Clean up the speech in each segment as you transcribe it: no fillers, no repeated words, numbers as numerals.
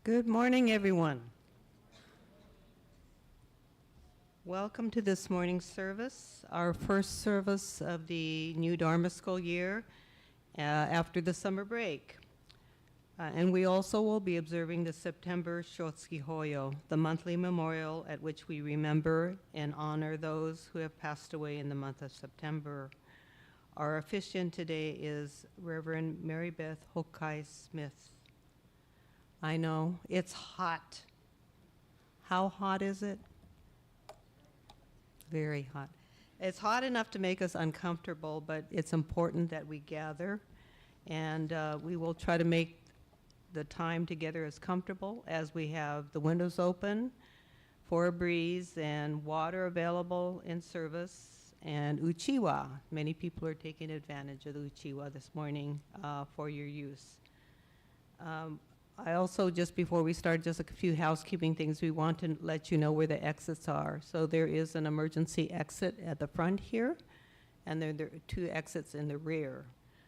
Good morning, everyone. Welcome to this morning's service, our first service of the new Dharma school year after the summer break. And we also will be observing the September Shotsuki Hoyo, the monthly memorial at which we remember and honor those who have passed away in the month of September. Our officiant today is Reverend Mary Beth Hokai Smith. I know, it's hot. How hot is it? Very hot. It's hot enough to make us uncomfortable, but it's important that we gather, and we will try to make the time together as comfortable as we have the windows open for a breeze and water available in service, and uchiwa. Many people are taking advantage of the uchiwa this morning for your use. I also, just before we start, just a few housekeeping things. We want to let you know where the exits are. So there is an emergency exit at the front here, and there are two exits in the rear,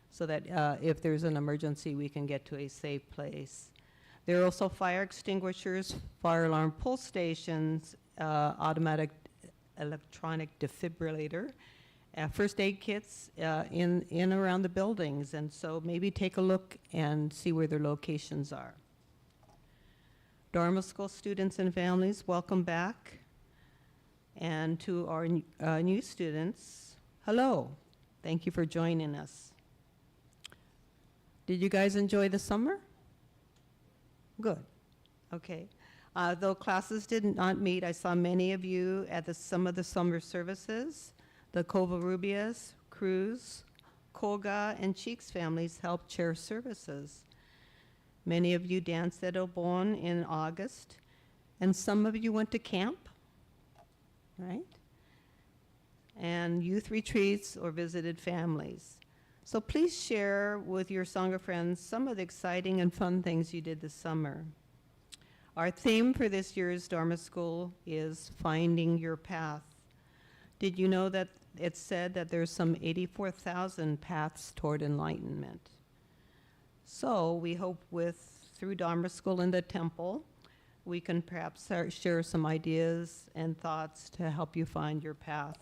so that if there's an emergency, we can get to a safe place. There are also fire extinguishers, fire alarm pull stations, automatic electronic defibrillator, first aid kits in around the buildings, and so maybe take a look and see where their locations are. Dharma School students and families, welcome back. And to our new students, hello. Thank you for joining us. Did you guys enjoy the summer? Good. Okay. Though classes did not meet, I saw many of you at some of the summer services. The Covarrubias, Cruz, Koga, and Cheeks families helped chair services. Many of you danced at Obon in August, and some of you went to camp, right? And youth retreats or visited families. So please share with your Sangha friends some of the exciting and fun things you did this summer. Our theme for this year's Dharma School is Finding Your Path. Did you know that it's said that there's some 84,000 paths toward enlightenment? So we hope through Dharma School in the temple, we can perhaps share some ideas and thoughts to help you find your path.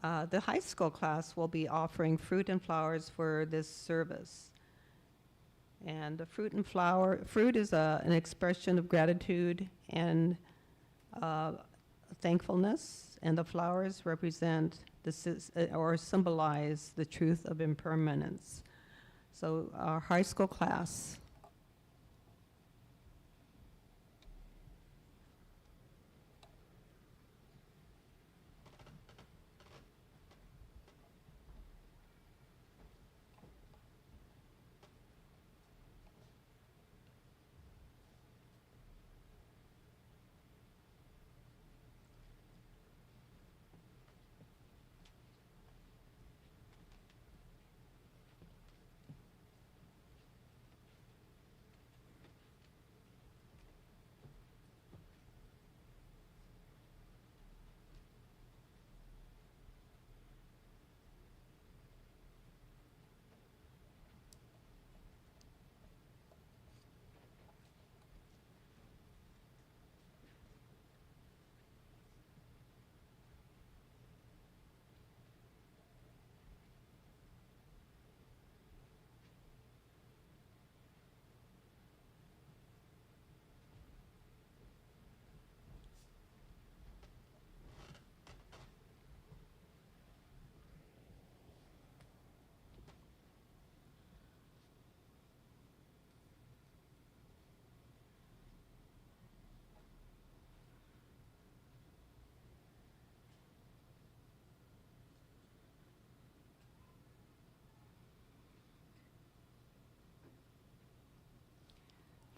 The high school class will be offering fruit and flowers for this service. And the fruit is an expression of gratitude and thankfulness, and the flowers represent or symbolize the truth of impermanence. So our high school class.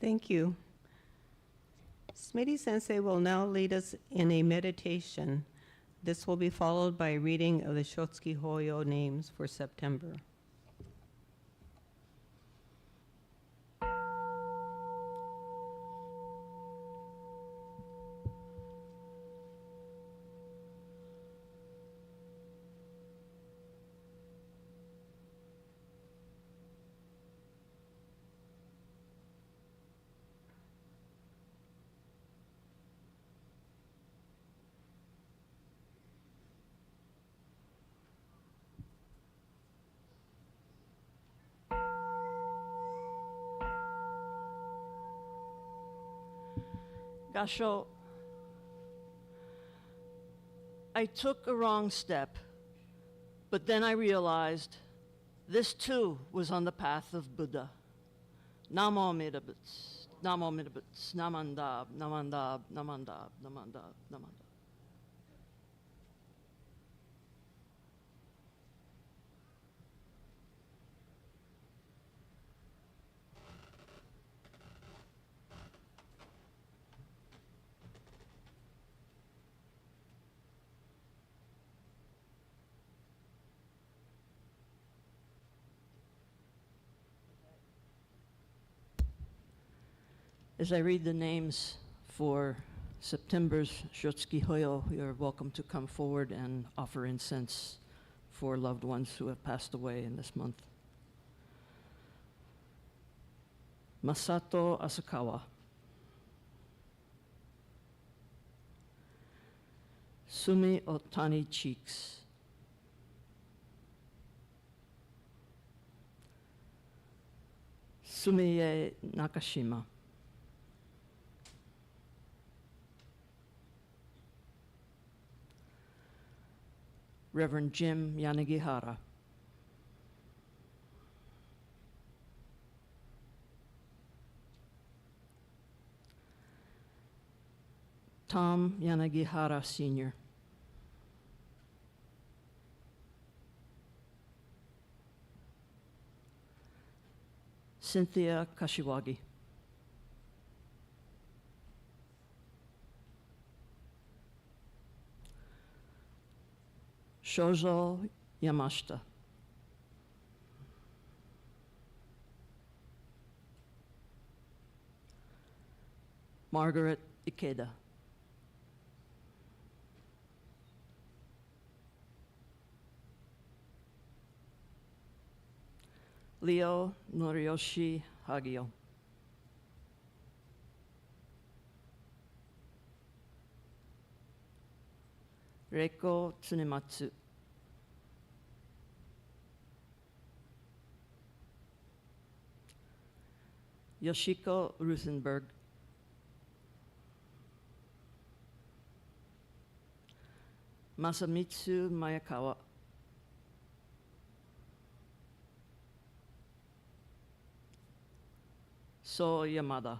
Thank you. Smitty Sensei will now lead us in a meditation. This will be followed by a reading of the Shotsuki Hoyo names for September. Gasho, I took a wrong step, but then I realized this too was on the path of Buddha. Namo Amida Butsu, Namo Amida Butsu, Namandab, Namandab, Namandab, Namandab, Namandab. As I read the names for September's Shotsuki Hoyo, you're welcome to come forward and offer incense for loved ones who have passed away in this month. Masato Asakawa. Sumi Otani Cheeks. Sumiye Nakashima. Reverend Jim Yanagihara. Tom Yanagihara Sr. Cynthia Kashiwagi. Shozo Yamashita. Margaret Ikeda. Leo Noriyoshi Hagio. Reiko Tsunematsu. Yoshiko Ruthenberg. Masamitsu Mayakawa. So Yamada.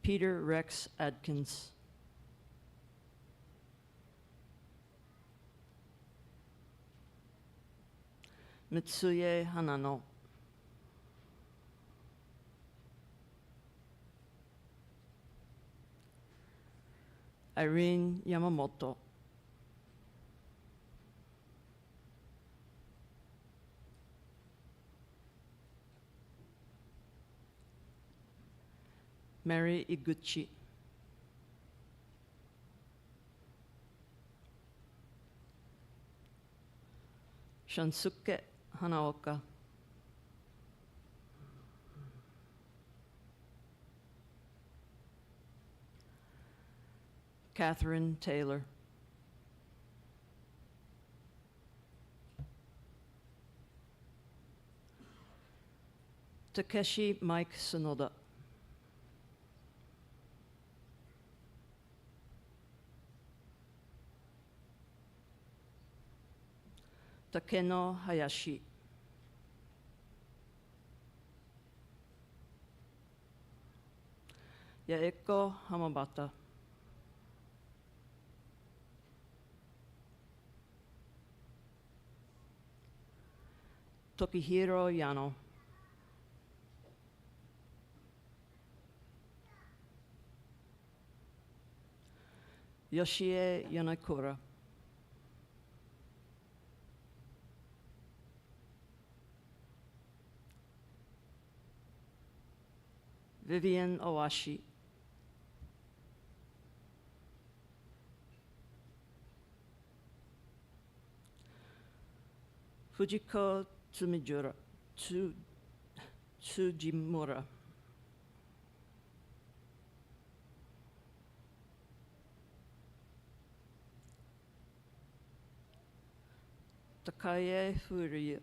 Peter Rex Adkins. Mitsuye Hanano. Irene Yamamoto. Mary Iguchi. Shansuke Hanaoka. Catherine Taylor. Takeshi Mike Sonoda. Takeno Hayashi. Yaeko Hamabata. Tokihiro Yano. Yoshie Yanakura. Vivian Owashi. Fujiko Tsujimura. Takaye Furuya.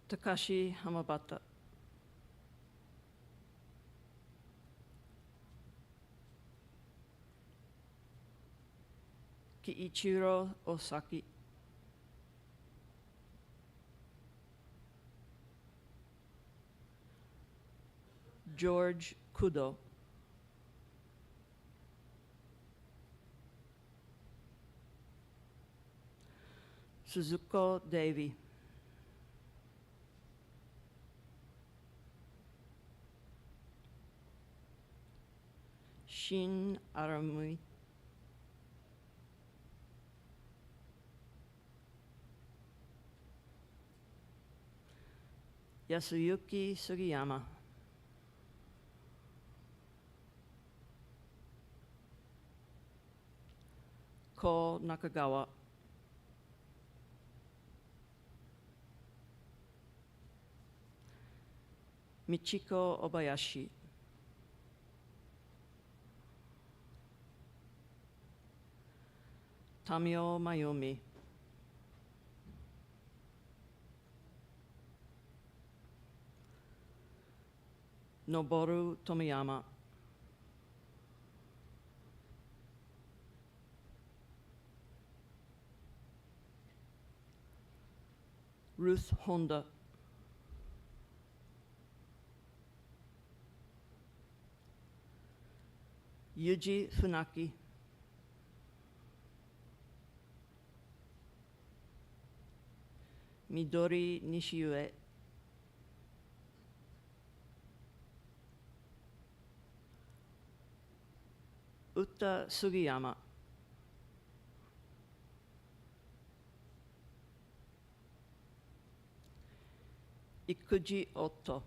Takashi Hamabata. Kiichiro Osaki. George Kudo. Suzuko Devi. Shin Aramui. Yasuyuki Sugiyama. Ko Nakagawa. Michiko Obayashi. Tamio Mayumi. Noboru Tomiyama. Ruth Honda. Yuji Funaki. Midori Nishiue. Uta Sugiyama. Ikuji Otto.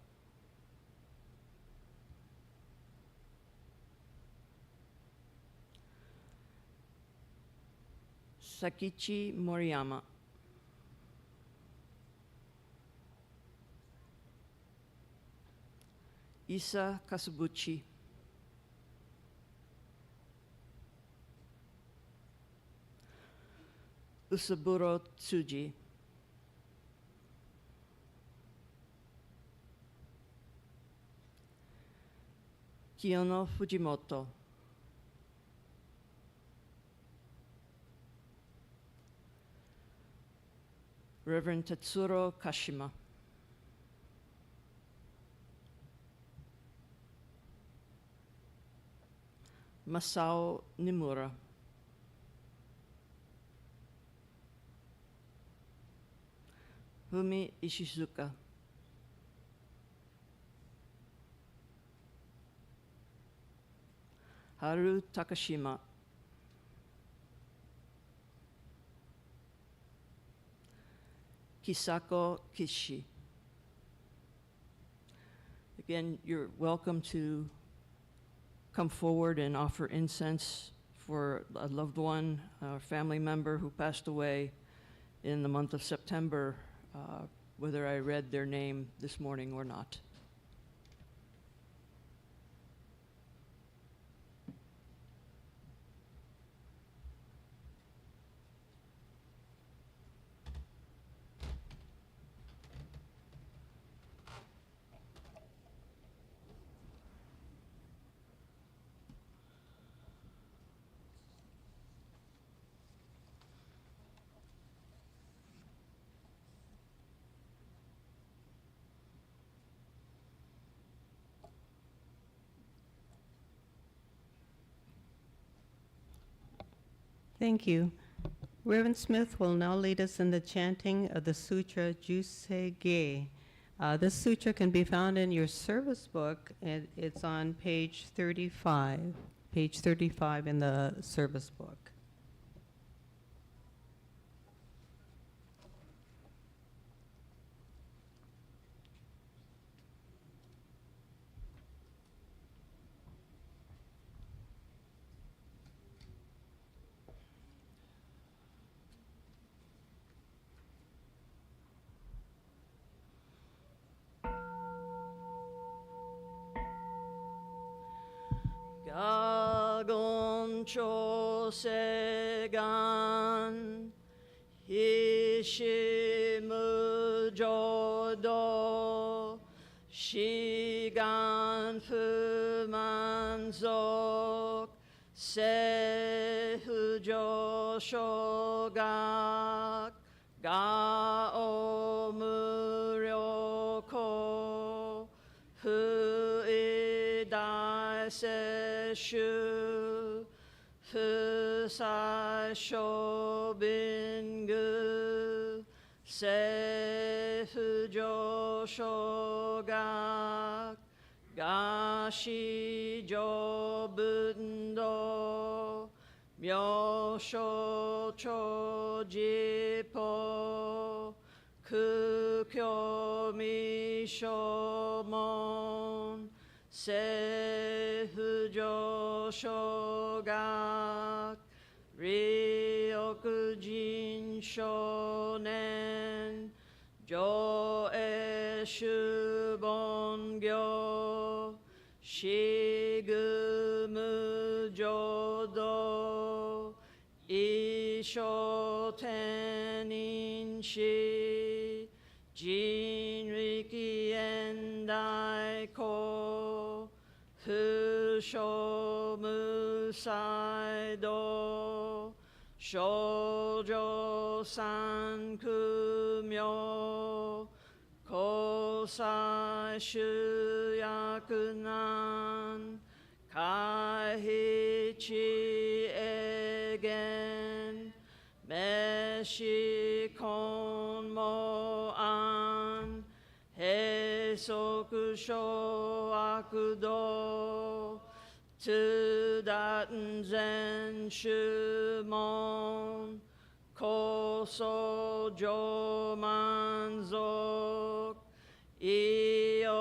Sakichi Moriyama. Isa Kasubuchi. Usaburo Tsuji. Kiyono Fujimoto. Reverend Tetsuro Kashima. Masao Nimura. Fumi Ishizuka. Haru Takashima. Kisako Kishi. Again, you're welcome to come forward and offer incense for a loved one or family member who passed away in the month of September, whether I read their name this morning or not. Thank you. Reverend Smith will now lead us in the chanting of the Sutra Jusei-ge. This sutra can be found in your service book, and it's on page 35 in the service book. Gagon Chosegan Hishimu Jodo 満足政府上昇学がお無料校不意大接種不採処便具政府上昇学が市場分動名所長寺法空教未所門政府上昇学利欲人少年上映主本業しぐむ浄土一生天人師人力現代公不償無才道少女三苦名交際主役難回避地営言滅死根も安閉塞小悪道通達全主門高層上満足意用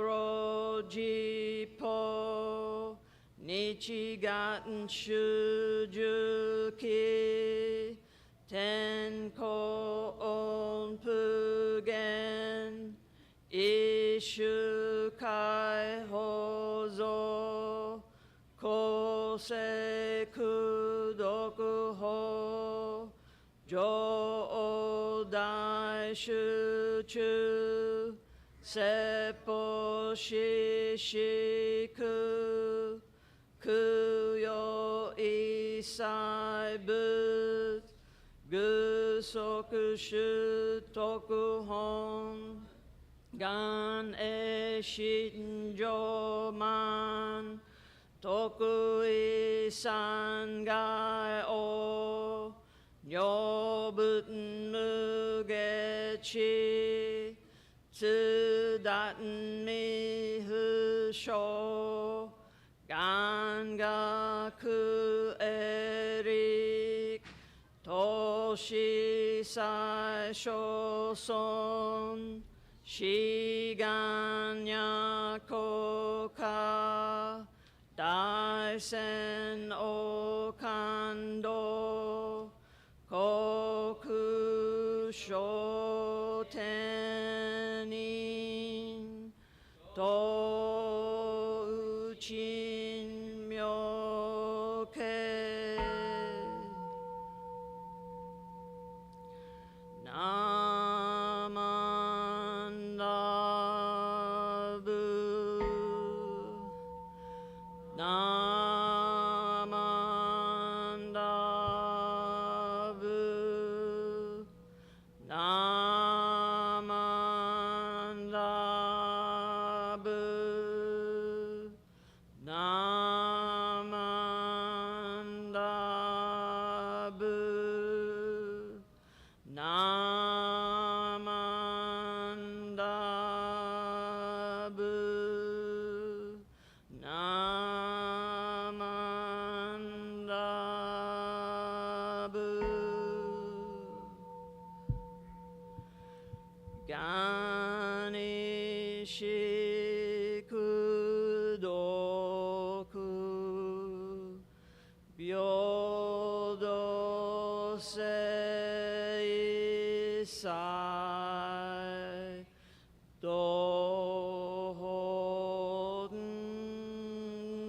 老寺法日願主樹期天候音符言一種解放像公正功徳法上欧大集中説法ししく供養一切仏具足主徳本願栄心上満徳意三害王女仏無下地自達未不詳願学エリ都市最小尊志願や国家大戦王感動国書天人とうちん妙慶ナマンダブナマンダブナマンダブナマンダブナマンダブナマンダブガニシクドク平等性祭道本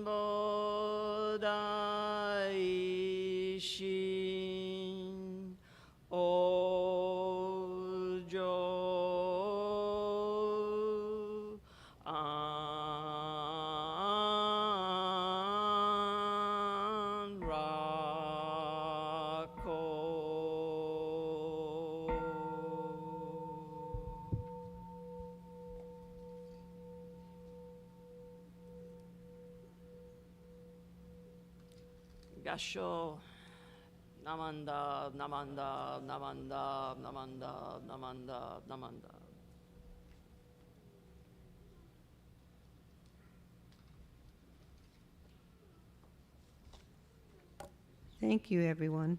菩提心往生 Gasho. Namanda, Namanda, Namanda, Namanda, Namanda, Namanda. Thank you, everyone.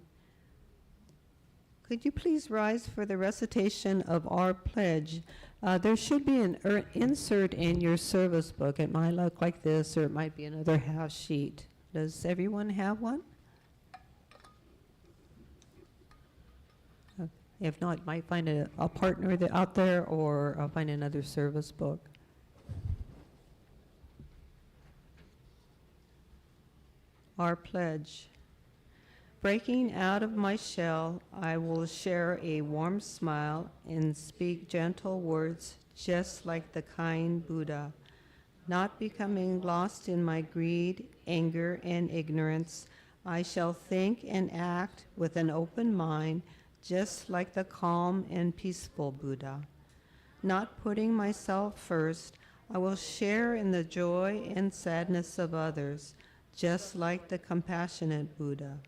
Could you please rise for the recitation of our pledge? There should be an insert in your service book. It might look like this, or it might be another half sheet. Does everyone have one? If not, might find a partner out there, or find another service book. Our pledge. Breaking out of my shell, I will share a warm smile and speak gentle words just like the kind Buddha. Not becoming lost in my greed, anger, and ignorance, I shall think and act with an open mind just like the calm and peaceful Buddha. Not putting myself first, I will share in the joy and sadness of others, just like the compassionate Buddha.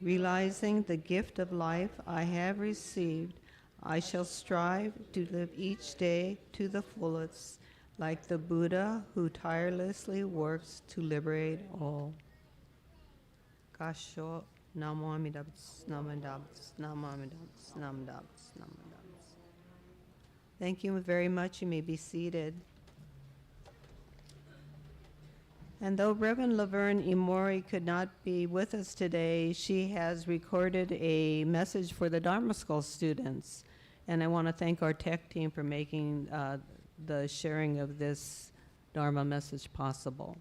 Realizing the gift of life I have received, I shall strive to live each day to the fullest, like the Buddha who tirelessly works to liberate all. Gasho, Namo Amida Butsu, Namo Amida Butsu, Namo Amida Butsu, Namo Amida Butsu, Namo Amida Butsu. Thank you very much. You may be seated. And though Reverend Laverne Imori could not be with us today, she has recorded a message for the Dharma School students. And I want to thank our tech team for making the sharing of this Dharma message possible.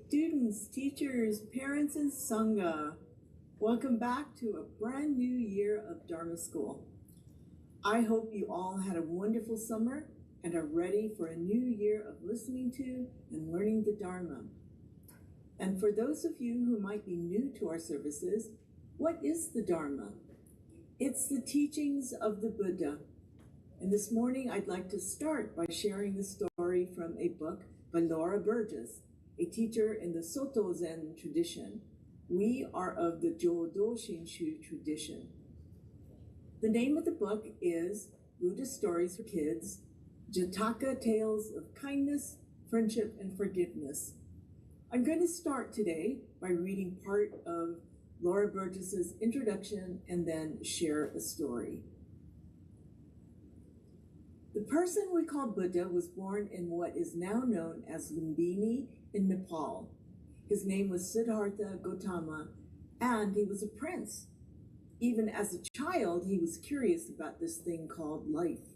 Students, teachers, parents, and Sangha, welcome back to a brand new year of Dharma School. I hope you all had a wonderful summer and are ready for a new year of listening to and learning the Dharma. And for those of you who might be new to our services, what is the Dharma? It's the teachings of the Buddha. And this morning I'd like to start by sharing the story from a book by Laura Burgess, a teacher in the Soto Zen tradition. We are of the Jodo Shinshu tradition. The name of the book is Buddhist Stories for Kids, Jataka Tales of Kindness, Friendship, and Forgiveness. I'm going to start today by reading part of Laura Burgess's introduction and then share a story. The person we call Buddha was born in what is now known as Lumbini in Nepal. His name was Siddhartha Gautama, and he was a prince. Even as a child, he was curious about this thing called life.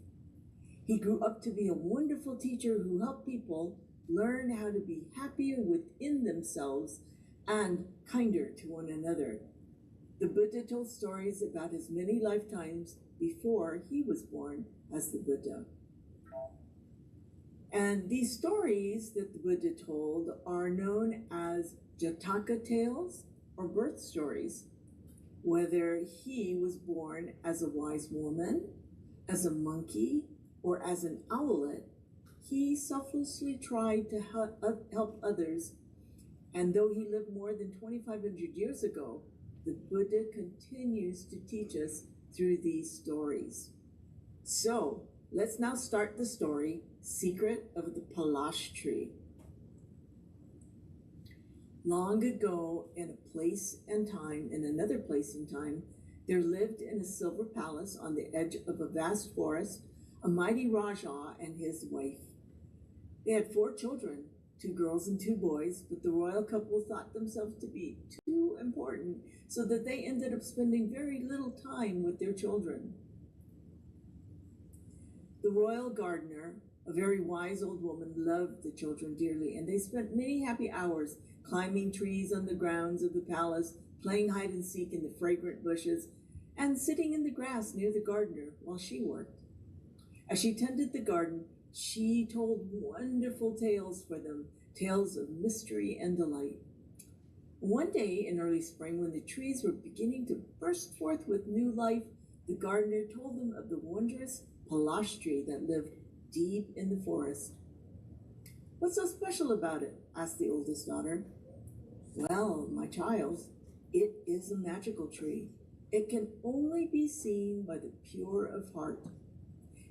He grew up to be a wonderful teacher who helped people learn how to be happier within themselves and kinder to one another. The Buddha told stories about his many lifetimes before he was born as the Buddha. And these stories that the Buddha told are known as Jataka tales or birth stories. Whether he was born as a wise woman, as a monkey, or as an owlet, he selflessly tried to help others. And though he lived more than 2,500 years ago, the Buddha continues to teach us through these stories. So let's now start the story, Secret of the Palash Tree. Long ago, in another place and time, there lived in a silver palace on the edge of a vast forest, a mighty Raja and his wife. They had 4 children, 2 girls and 2 boys, but the royal couple thought themselves to be too important, so that they ended up spending very little time with their children. The royal gardener, a very wise old woman, loved the children dearly, and they spent many happy hours climbing trees on the grounds of the palace, playing hide and seek in the fragrant bushes, and sitting in the grass near the gardener while she worked. As she tended the garden, she told wonderful tales for them, tales of mystery and delight. One day in early spring, when the trees were beginning to burst forth with new life, the gardener told them of the wondrous palash tree that lived deep in the forest. "What's so special about it?" asked the oldest daughter. "Well, my child, it is a magical tree. It can only be seen by the pure of heart."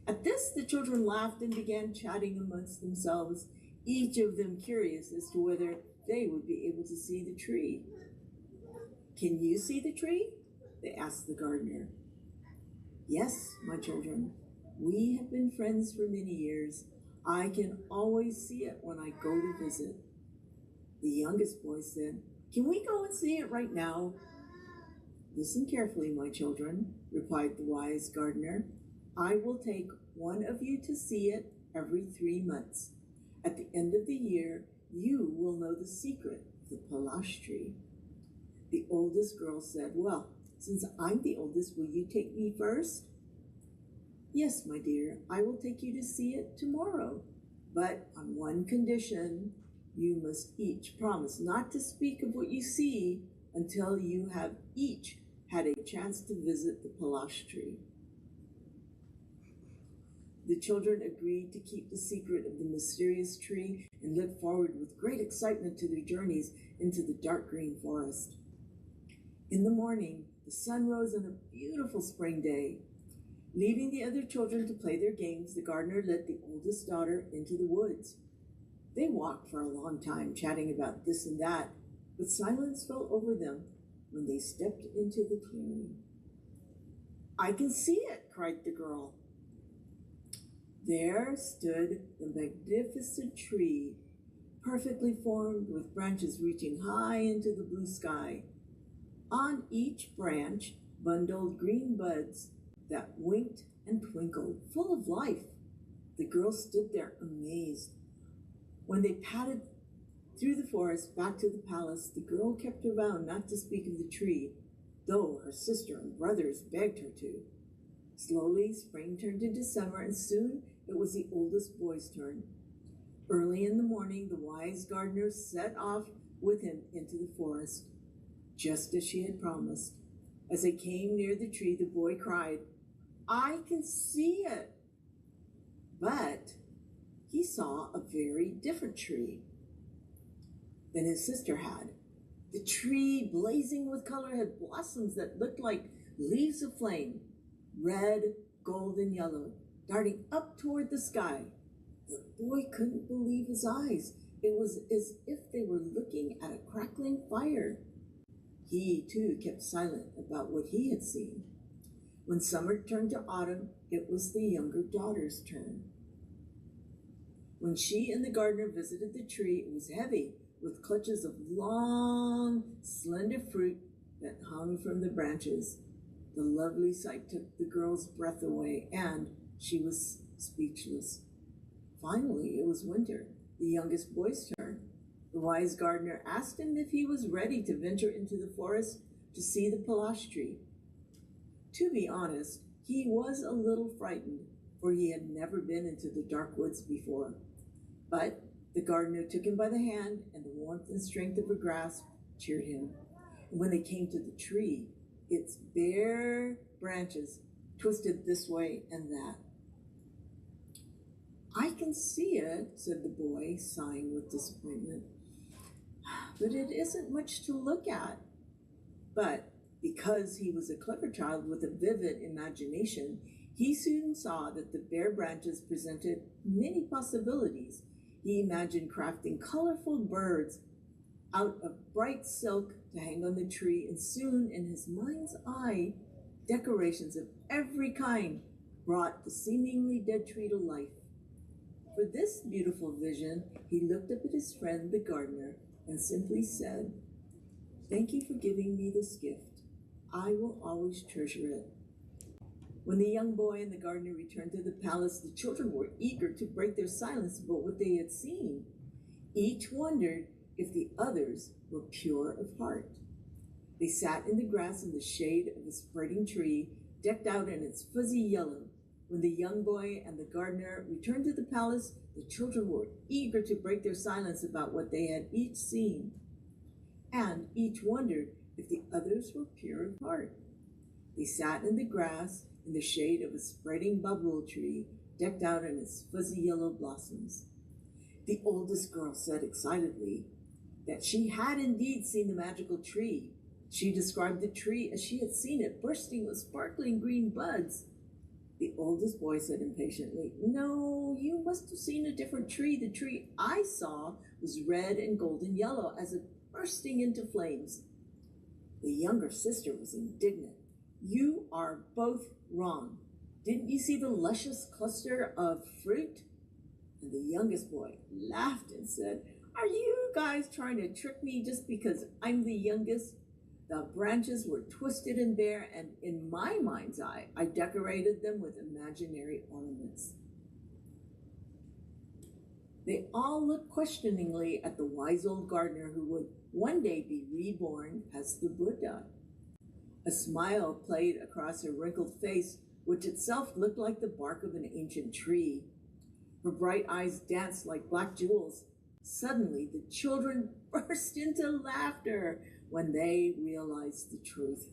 At this, the children laughed and began chatting amongst themselves, each of them curious as to whether they would be able to see the tree. "Can you see the tree?" they asked the gardener. "Yes, my children. We have been friends for many years. I can always see it when I go to visit." The youngest boy said, "Can we go and see it right now?" "Listen carefully, my children," replied the wise gardener. "I will take one of you to see it every 3 months. At the end of the year, you will know the secret of the palash tree." The oldest girl said, "Well, since I'm the oldest, will you take me first?" "Yes, my dear, I will take you to see it tomorrow, but on one condition. You must each promise not to speak of what you see until you have each had a chance to visit the palash tree." The children agreed to keep the secret of the mysterious tree and looked forward with great excitement to their journeys into the dark green forest. In the morning, the sun rose on a beautiful spring day. Leaving the other children to play their games, the gardener led the oldest daughter into the woods. They walked for a long time, chatting about this and that, but silence fell over them when they stepped into the clearing. "I can see it!" cried the girl. There stood the magnificent tree, perfectly formed with branches reaching high into the blue sky. On each branch bundled green buds that winked and twinkled, full of life. The girl stood there amazed. When they padded through the forest back to the palace, the girl kept her vow not to speak of the tree, though her sister and brothers begged her to. Slowly, spring turned into summer, and soon it was the oldest boy's turn. Early in the morning, the wise gardener set off with him into the forest, just as she had promised. As they came near the tree, the boy cried, "I can see it!" But he saw a very different tree than his sister had. The tree, blazing with color, had blossoms that looked like leaves of flame, red, gold, and yellow, darting up toward the sky. The boy couldn't believe his eyes. It was as if they were looking at a crackling fire. He, too, kept silent about what he had seen. When summer turned to autumn, it was the younger daughter's turn. When she and the gardener visited the tree, it was heavy, with clutches of long, slender fruit that hung from the branches. The lovely sight took the girl's breath away, and she was speechless. Finally, it was winter, the youngest boy's turn. The wise gardener asked him if he was ready to venture into the forest to see the palash tree. To be honest, he was a little frightened, for he had never been into the dark woods before. But the gardener took him by the hand, and the warmth and strength of her grasp cheered him. And when they came to the tree, its bare branches twisted this way and that. "I can see it," said the boy, sighing with disappointment, "but it isn't much to look at." But because he was a clever child with a vivid imagination, he soon saw that the bare branches presented many possibilities. He imagined crafting colorful birds out of bright silk to hang on the tree, and soon, in his mind's eye, decorations of every kind brought the seemingly dead tree to life. For this beautiful vision, he looked up at his friend, the gardener, and simply said, "Thank you for giving me this gift. I will always treasure it." When the young boy and the gardener returned to the palace, the children were eager to break their silence about what they had seen. Each wondered if the others were pure of heart. They sat in the grass in the shade of a spreading tree, decked out in its fuzzy yellow. When the young boy and the gardener returned to the palace, the children were eager to break their silence about what they had each seen. And each wondered if the others were pure of heart. They sat in the grass in the shade of a spreading bubble tree decked out in its fuzzy yellow blossoms. The oldest girl said excitedly that she had indeed seen the magical tree. She described the tree as she had seen it, bursting with sparkling green buds. The oldest boy said impatiently, "No, you must have seen a different tree. The tree I saw was red and golden yellow as if bursting into flames." The younger sister was indignant. "You are both wrong. Didn't you see the luscious cluster of fruit?" And the youngest boy laughed and said, "Are you guys trying to trick me just because I'm the youngest? The branches were twisted and bare, and in my mind's eye, I decorated them with imaginary ornaments." They all looked questioningly at the wise old gardener who would one day be reborn as the Buddha. A smile played across her wrinkled face, which itself looked like the bark of an ancient tree. Her bright eyes danced like black jewels. Suddenly, the children burst into laughter when they realized the truth.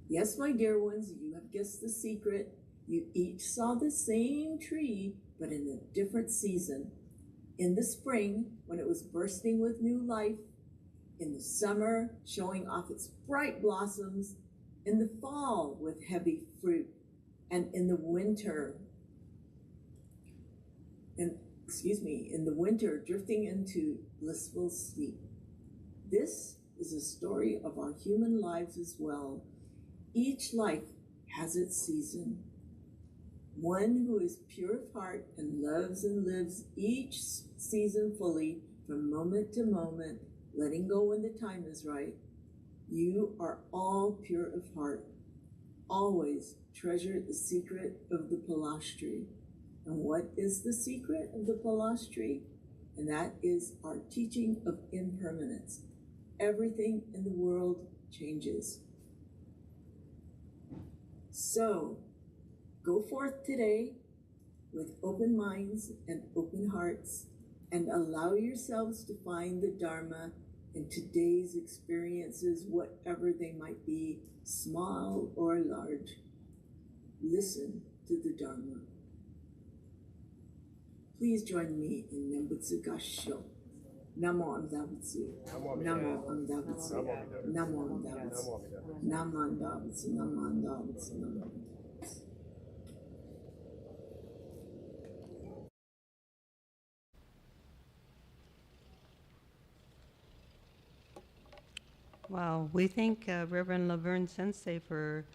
Yes, my dear ones, you have guessed the secret. You each saw the same tree, but in a different season. In the spring, when it was bursting with new life. In the summer, showing off its bright blossoms. In the fall, with heavy fruit. And in the winter, drifting into blissful sleep. This is a story of our human lives as well. Each life has its season. One who is pure of heart and loves and lives each season fully from moment to moment, letting go when the time is right. You are all pure of heart. Always treasure the secret of the Palash tree. And what is the secret of the Palash tree? And that is our teaching of impermanence. Everything in the world changes. So, go forth today with open minds and open hearts and allow yourselves to find the Dharma in today's experiences, whatever they might be, small or large. Listen to the Dharma. Please join me in Nembutsu Gassho. Namo Amida Butsu. Namo Amida Butsu. Namo Amida Butsu. Namo Amida Butsu. Namo Amida Butsu. Namo Amida Butsu. Wow, we thank Reverend Laverne Sensei for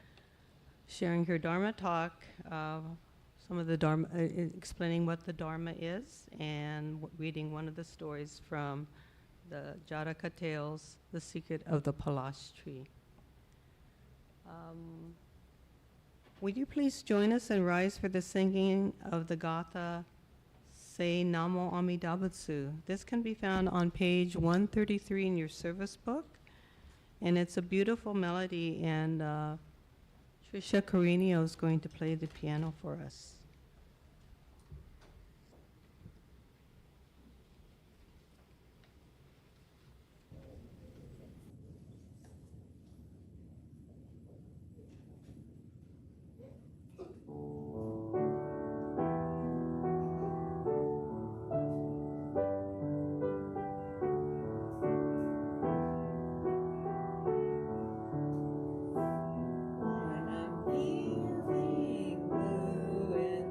sharing her Dharma talk, some of the Dharma, explaining what the Dharma is, and reading one of the stories from the Jataka Tales, The Secret of the Palash Tree. Would you please join us and rise for the singing of the Gatha, Say Namo Amida Butsu. This can be found on page 133 in your service book, and it's a beautiful melody, and Trishia Carinio is going to play the piano for us. When I'm feeling blue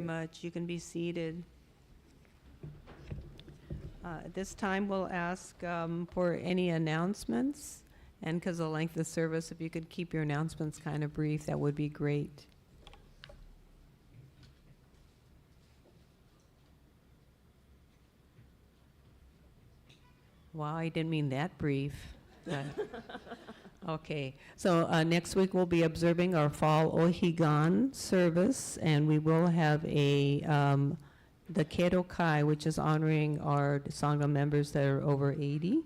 much. You can be seated. At this time, we'll ask for any announcements. And because of the length of the service, if you could keep your announcements kind of brief, that would be great. Wow, I didn't mean that brief. Okay, so next week we'll be observing our fall Ohigan service, and we will have a the Hokai, which is honoring our Sangha members that are over 80.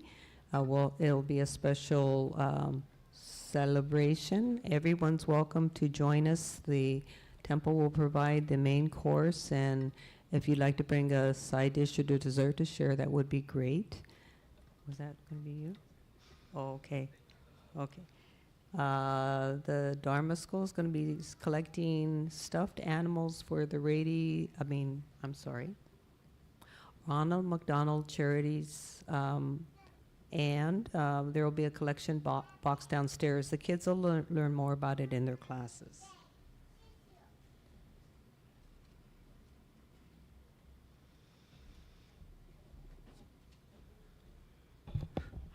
It'll be a special celebration. Everyone's welcome to join us. The temple will provide the main course, and if you'd like to bring a side dish or dessert to share, that would be great. Was that going to be you? Oh, okay. Okay. The Dharma School is going to be collecting stuffed animals for the Ronald McDonald Charities, and there will be a collection box downstairs. The kids will learn more about it in their classes.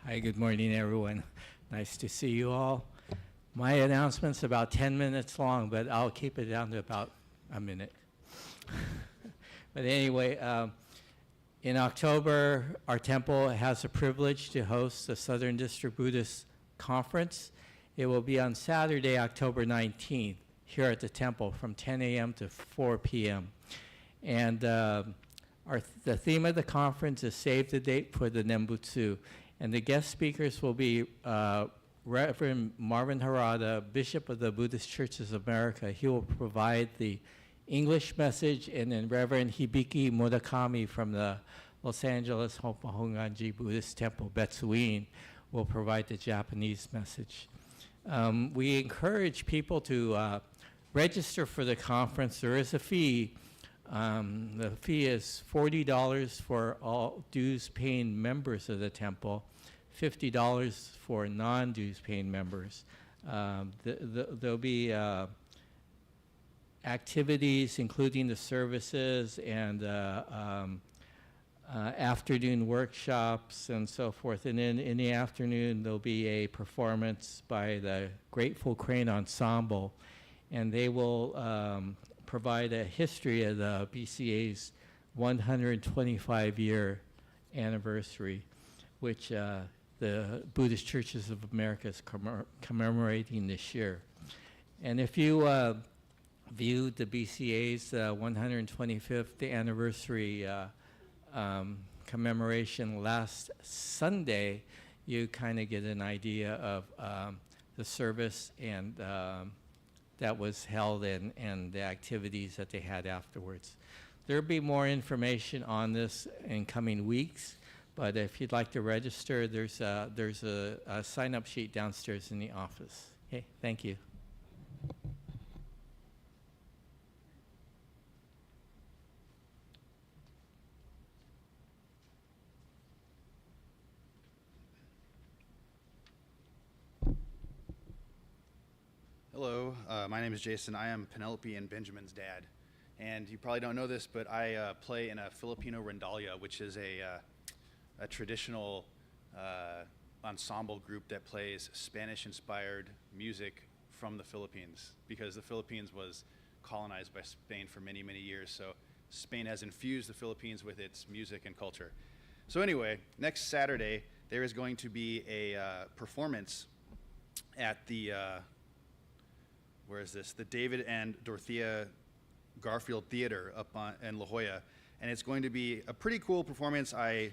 Hi, good morning, everyone. Nice to see you all. My announcement's about 10 minutes long, but I'll keep it down to about a minute. But anyway, in October, our temple has the privilege to host the Southern District Buddhist Conference. It will be on Saturday, October 19th, here at the temple from 10 a.m. to 4 p.m. And the theme of the conference is Save the Date for the Nembutsu. And the guest speakers will be Reverend Marvin Harada, Bishop of the Buddhist Churches of America. He will provide the English message, and then Reverend Hibiki Murakami from the Los Angeles Honganji Buddhist Temple, Betsuin, will provide the Japanese message. We encourage people to register for the conference. There is a fee. The fee is $40 for all dues-paying members of the temple, $50 for non-dues-paying members. There'll be activities, including the services and afternoon workshops and so forth. And then in the afternoon, there'll be a performance by the Grateful Crane Ensemble, and they will provide a history of the BCA's 125-year anniversary, which the Buddhist Churches of America is commemorating this year. And if you viewed the BCA's 125th anniversary commemoration last Sunday, you kind of get an idea of the service and that was held and the activities that they had afterwards. There'll be more information on this in coming weeks, but if you'd like to register, there's a sign-up sheet downstairs in the office. Okay, thank you. Hello, my name is Jason. I am Penelope and Benjamin's dad. And you probably don't know this, but I play in a Filipino rondalla, which is a traditional ensemble group that plays Spanish-inspired music from the Philippines, because the Philippines was colonized by Spain for many, many years. So Spain has infused the Philippines with its music and culture. So anyway, next Saturday, there is going to be a performance at the where is this? The David and Dorothea Garfield Theater up in La Jolla. And it's going to be a pretty cool performance. I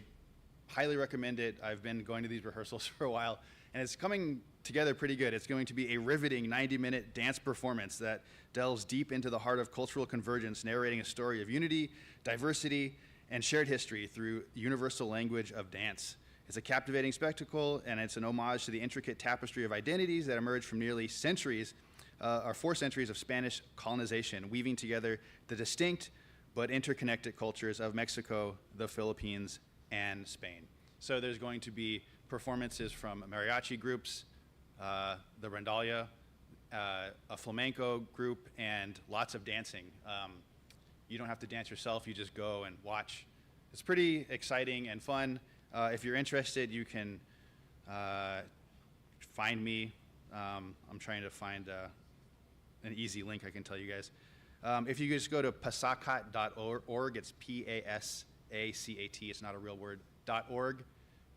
highly recommend it. I've been going to these rehearsals for a while, and it's coming together pretty good. It's going to be a riveting 90-minute dance performance that delves deep into the heart of cultural convergence, narrating a story of unity, diversity, and shared history through universal language of dance. It's a captivating spectacle, and it's an homage to the intricate tapestry of identities that emerged from nearly centuries or 4 centuries of Spanish colonization, weaving together the distinct but interconnected cultures of Mexico, the Philippines, and Spain. So there's going to be performances from mariachi groups, the rondalla, a flamenco group, and lots of dancing. You don't have to dance yourself. You just go and watch. It's pretty exciting and fun. If you're interested, you can find me. I'm trying to find an easy link I can tell you guys. If you just go to pasacat.org, it's P-A-S-A-C-A-T, it's not a real word, .org,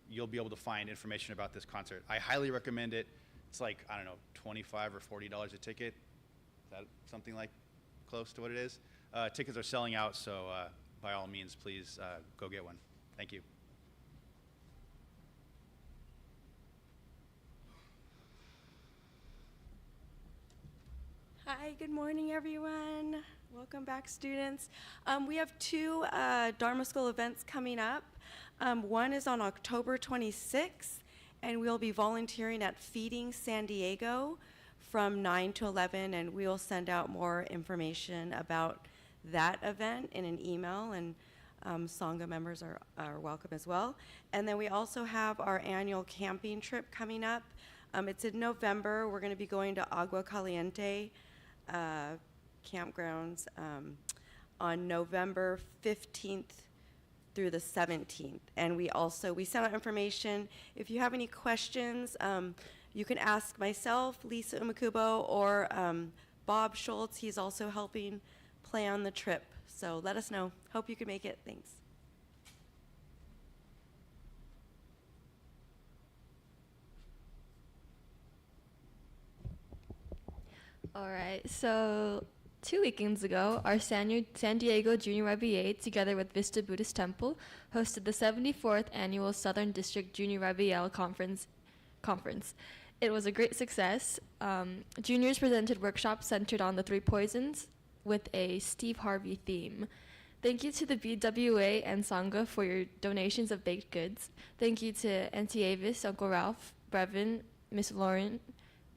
you'll be able to find information about this concert. I highly recommend it. It's like, I don't know, $25 or $40 a ticket. Is that something like close to what it is? Tickets are selling out, so by all means, please go get one. Thank you. Hi, good morning, everyone. Welcome back, students. We have two Dharma School events coming up. One is on October 26th, and we'll be volunteering at Feeding San Diego from 9 to 11, and we will send out more information about that event in an email, and Sangha members are welcome as well. And then we also have our annual camping trip coming up. It's in November. We're going to be going to Agua Caliente campgrounds on November 15th through the 17th. And we sent out information. If you have any questions, you can ask myself, Lisa Umakubo, or Bob Schultz. He's also helping plan the trip. So let us know. Hope you can make it. Thanks. All right, so 2 weekends ago, our San Diego Junior YBA, together with Vista Buddhist Temple, hosted the 74th Annual Southern District Junior YBL Conference. It was a great success. Juniors presented workshops centered on the 3 poisons with a Steve Harvey theme. Thank you to the BWA and Sangha for your donations of baked goods. Thank you to Auntie Avis, Uncle Ralph, Brevin, Miss Lauren,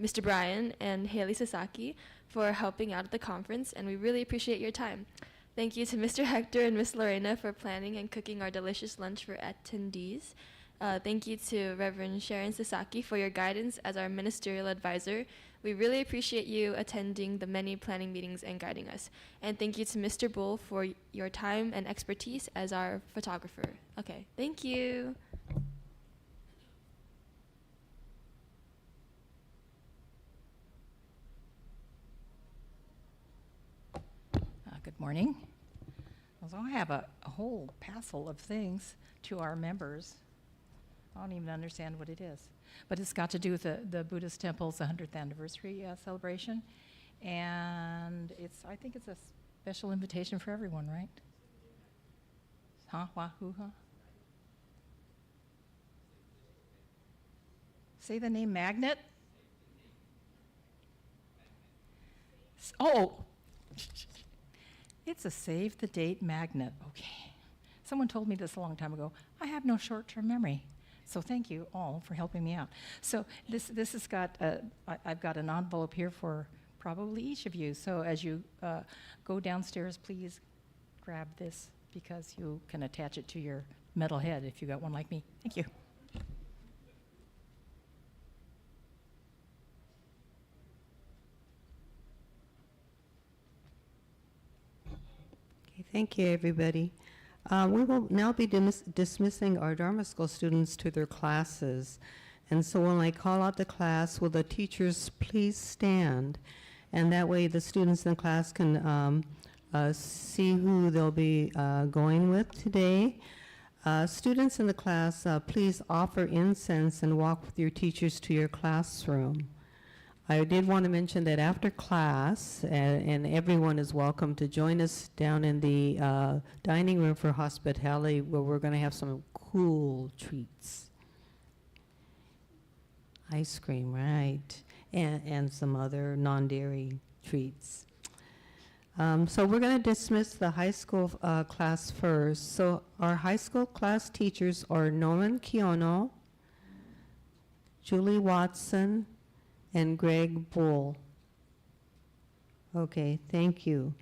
Mr. Brian, and Haley Sasaki for helping out at the conference, and we really appreciate your time. Thank you to Mr. Hector and Miss Lorena for planning and cooking our delicious lunch for attendees. Thank you to Reverend Sharon Sasaki for your guidance as our ministerial advisor. We really appreciate you attending the many planning meetings and guiding us. And thank you to Mr. Bull for your time and expertise as our photographer. Okay, thank you. Good morning. So I have a whole passel of things to our members. I don't even understand what it is. But it's got to do with the Buddhist Temple's 100th anniversary celebration. And I think it's a special invitation for everyone, right? Huh? Wahoo, huh? Say the name Magnet? Oh! It's a save the date magnet. Okay. Someone told me this a long time ago. I have no short-term memory. So thank you all for helping me out. So this has got, I've got an envelope here for probably each of you. So as you go downstairs, please grab this because you can attach it to your metal head if you got one like me. Thank you. Okay, thank you, everybody. We will now be dismissing our Dharma School students to their classes. And so when I call out the class, will the teachers please stand? And that way the students in the class can see who they'll be going with today. Students in the class, please offer incense and walk with your teachers to your classroom. I did want to mention that after class, and everyone is welcome to join us down in the dining room for hospitality, where we're going to have some cool treats. Ice cream, right, and some other non-dairy treats. So we're going to dismiss the high school class first. So our high school class teachers are Norman Kiono, Julie Watson, and Greg Bull. Okay, thank you.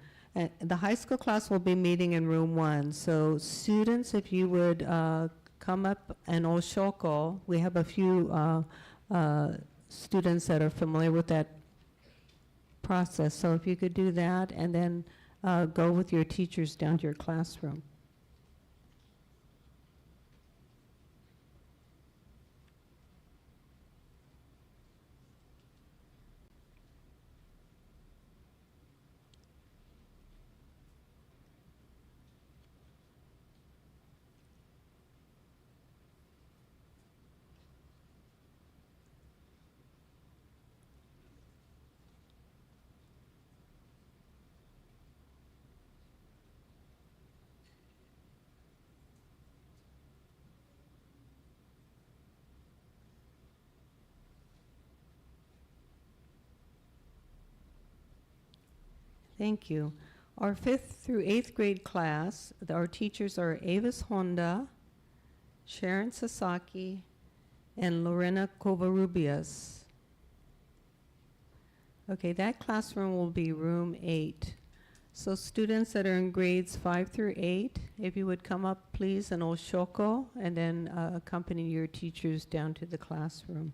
The high school class will be meeting in room 1. So students, if you would come up and Oshoko, we have a few students that are familiar with that process. So if you could do that, and then go with your teachers down to your classroom. Thank you. Our 5th through 8th grade class, our teachers are Avis Honda, Sharon Sasaki, and Lorena Covarrubias. Okay, that classroom will be room 8. So students that are in grades 5 through 8, if you would come up please in Oshoko and then accompany your teachers down to the classroom.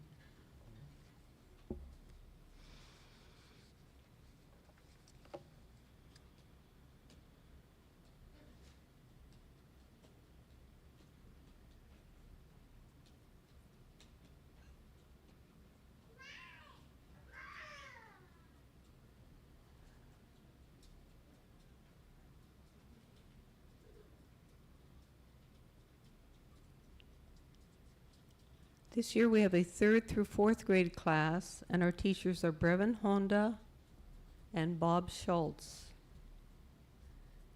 This year we have a 3rd through 4th grade class, and our teachers are Brevin Honda and Bob Schultz.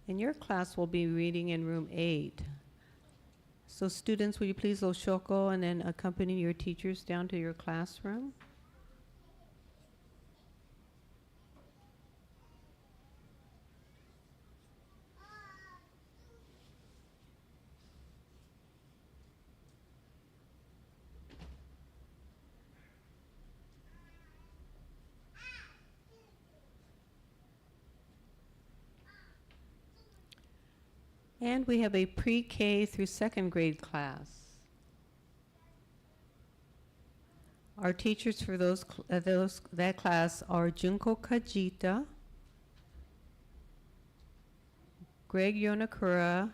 And your class will be reading in room 8. So students, will you please Oshoko and then accompany your teachers down to your classroom? And we have a pre-K through 2nd grade class. Our teachers for that class are Junko Kajita, Greg Yonakura,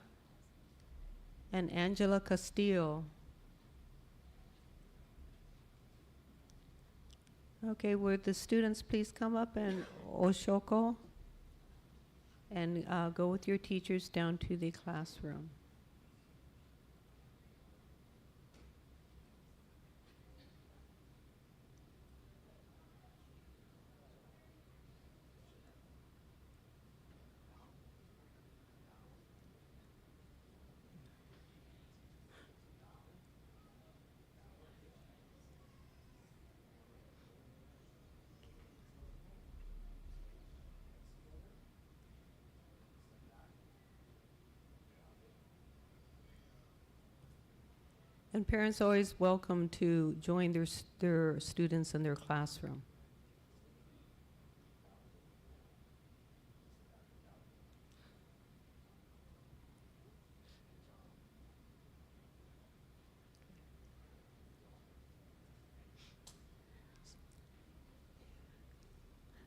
and Angela Castillo. Okay, would the students please come up and Oshoko and go with your teachers down to the classroom. And parents are always welcome to join their students in their classroom.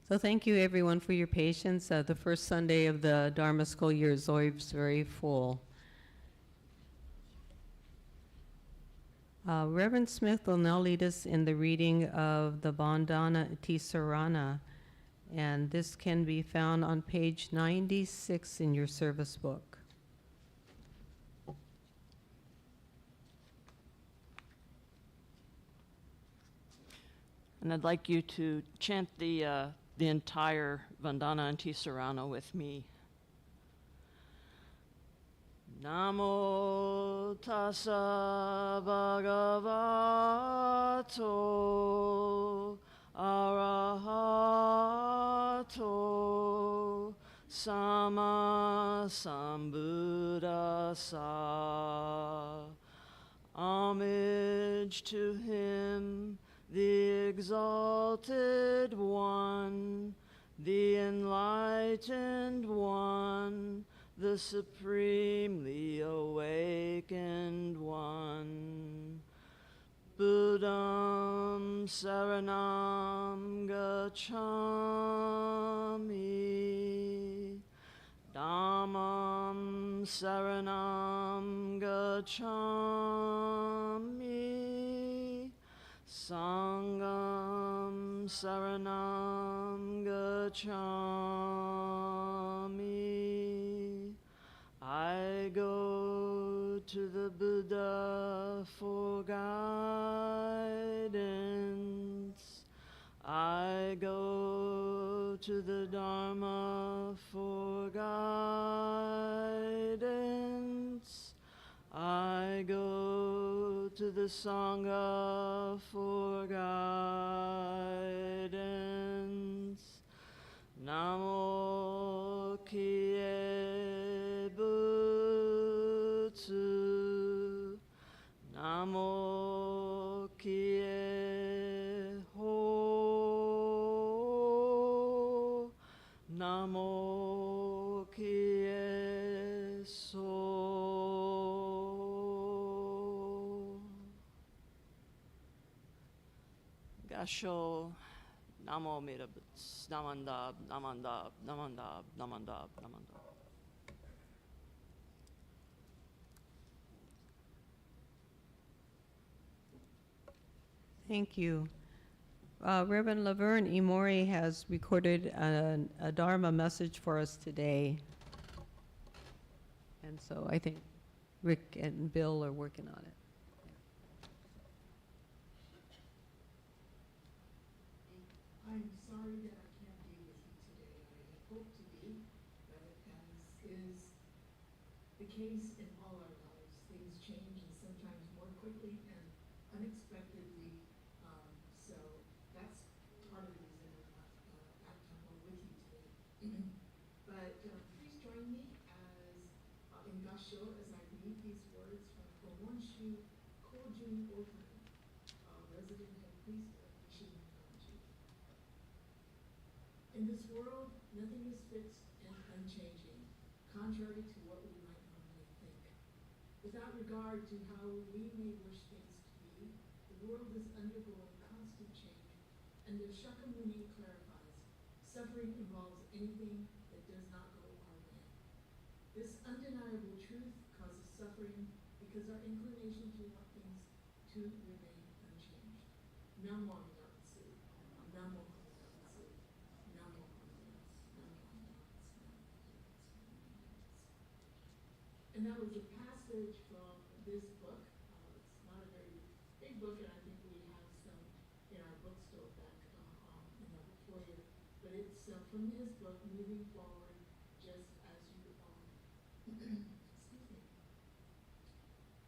So thank you everyone for your patience. The first Sunday of the Dharma school year is always very full. Reverend Smith will now lead us in the reading of the Vandana Tisarana, and this can be found on page 96 in your service book. And I'd like you to chant the entire Vandana Tisarana with me. Namo tassa bhagavato arahato sama sambuddhassa. Homage to him, the exalted one, the enlightened one, the supremely awakened one. Buddham saranam gacchami, Dhammam Saranam Gacchami, Sangam Saranam Gacchami. I go to the Buddha for guidance. I go to the Dharma for guidance. I go to the Sangha for guidance. Namo Kie Butsu. Namo Kie Ho. Namo Kie So. Gasho. Namo Amida, Namandab, Namandab, Namandab, Namandab, Namandab. Thank you. Reverend Laverne Imori has recorded a Dharma message for us today. And so I think Rick and Bill are working on it. I'm sorry that I can't be with you today. I had hoped to be, but as is the case in all our lives, things change and sometimes more quickly and unexpectedly. So that's part of the reason I'm not at temple with you today. But please join me as in Gasho as I read these words from Komonshu Kojun Otan, resident head priest of Michigan. In this world, nothing is fixed and unchanging, contrary to what we might normally think. Without regard to how we may wish things to be, the world is undergoing constant change, and the Shakyamuni clarifies, suffering involves anything that does not go our way. This undeniable truth causes suffering because our inclination to want things to remain unchanged. Namo Amida Butsu. Namo Amida Butsu. Namo Amida Butsu. Namo Amida Butsu. And that was a passage from this book. It's not a very big book, and I think we have some in our bookstore back in the foyer. But it's from his book, Moving Forward Just As You Are. Excuse me.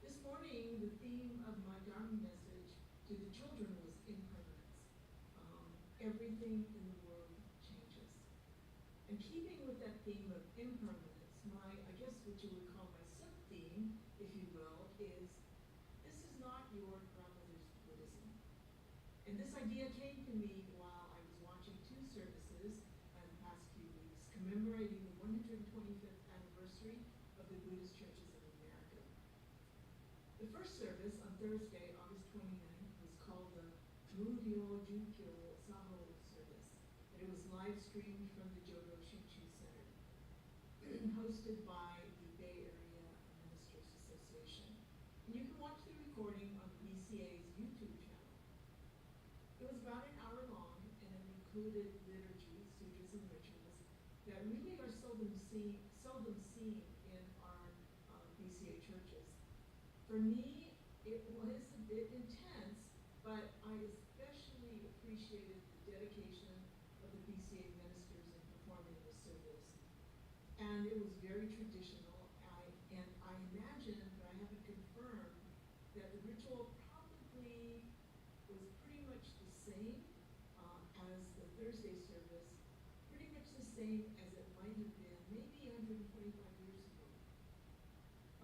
This morning, the theme of my Dharma message to the children was impermanence. Everything in the world changes. And keeping with that theme of impermanence, I guess what you would call my sub-theme, if you will, is this is not your grandmother's Buddhism. And this idea came to me while I was watching two services in the past few weeks commemorating the 125th anniversary of the Buddhist churches in America. The first service on Thursday, August 29th, was called the Rubio Jukyo Saho service. And it was live streamed from the Jodo Shinshu Center, hosted by the Bay Area Ministers Association. And you can watch the recording on the BCA's YouTube channel. It was about an hour long, and it included liturgy, sutras, and rituals that really are seldom seen in our BCA churches. For me, it was a bit intense, but I especially appreciated the dedication of the BCA ministers in performing the service. And it was very traditional, and I imagine, but I haven't confirmed, that the ritual probably was pretty much the same as the Thursday service, pretty much the same as it might have been maybe 125 years ago.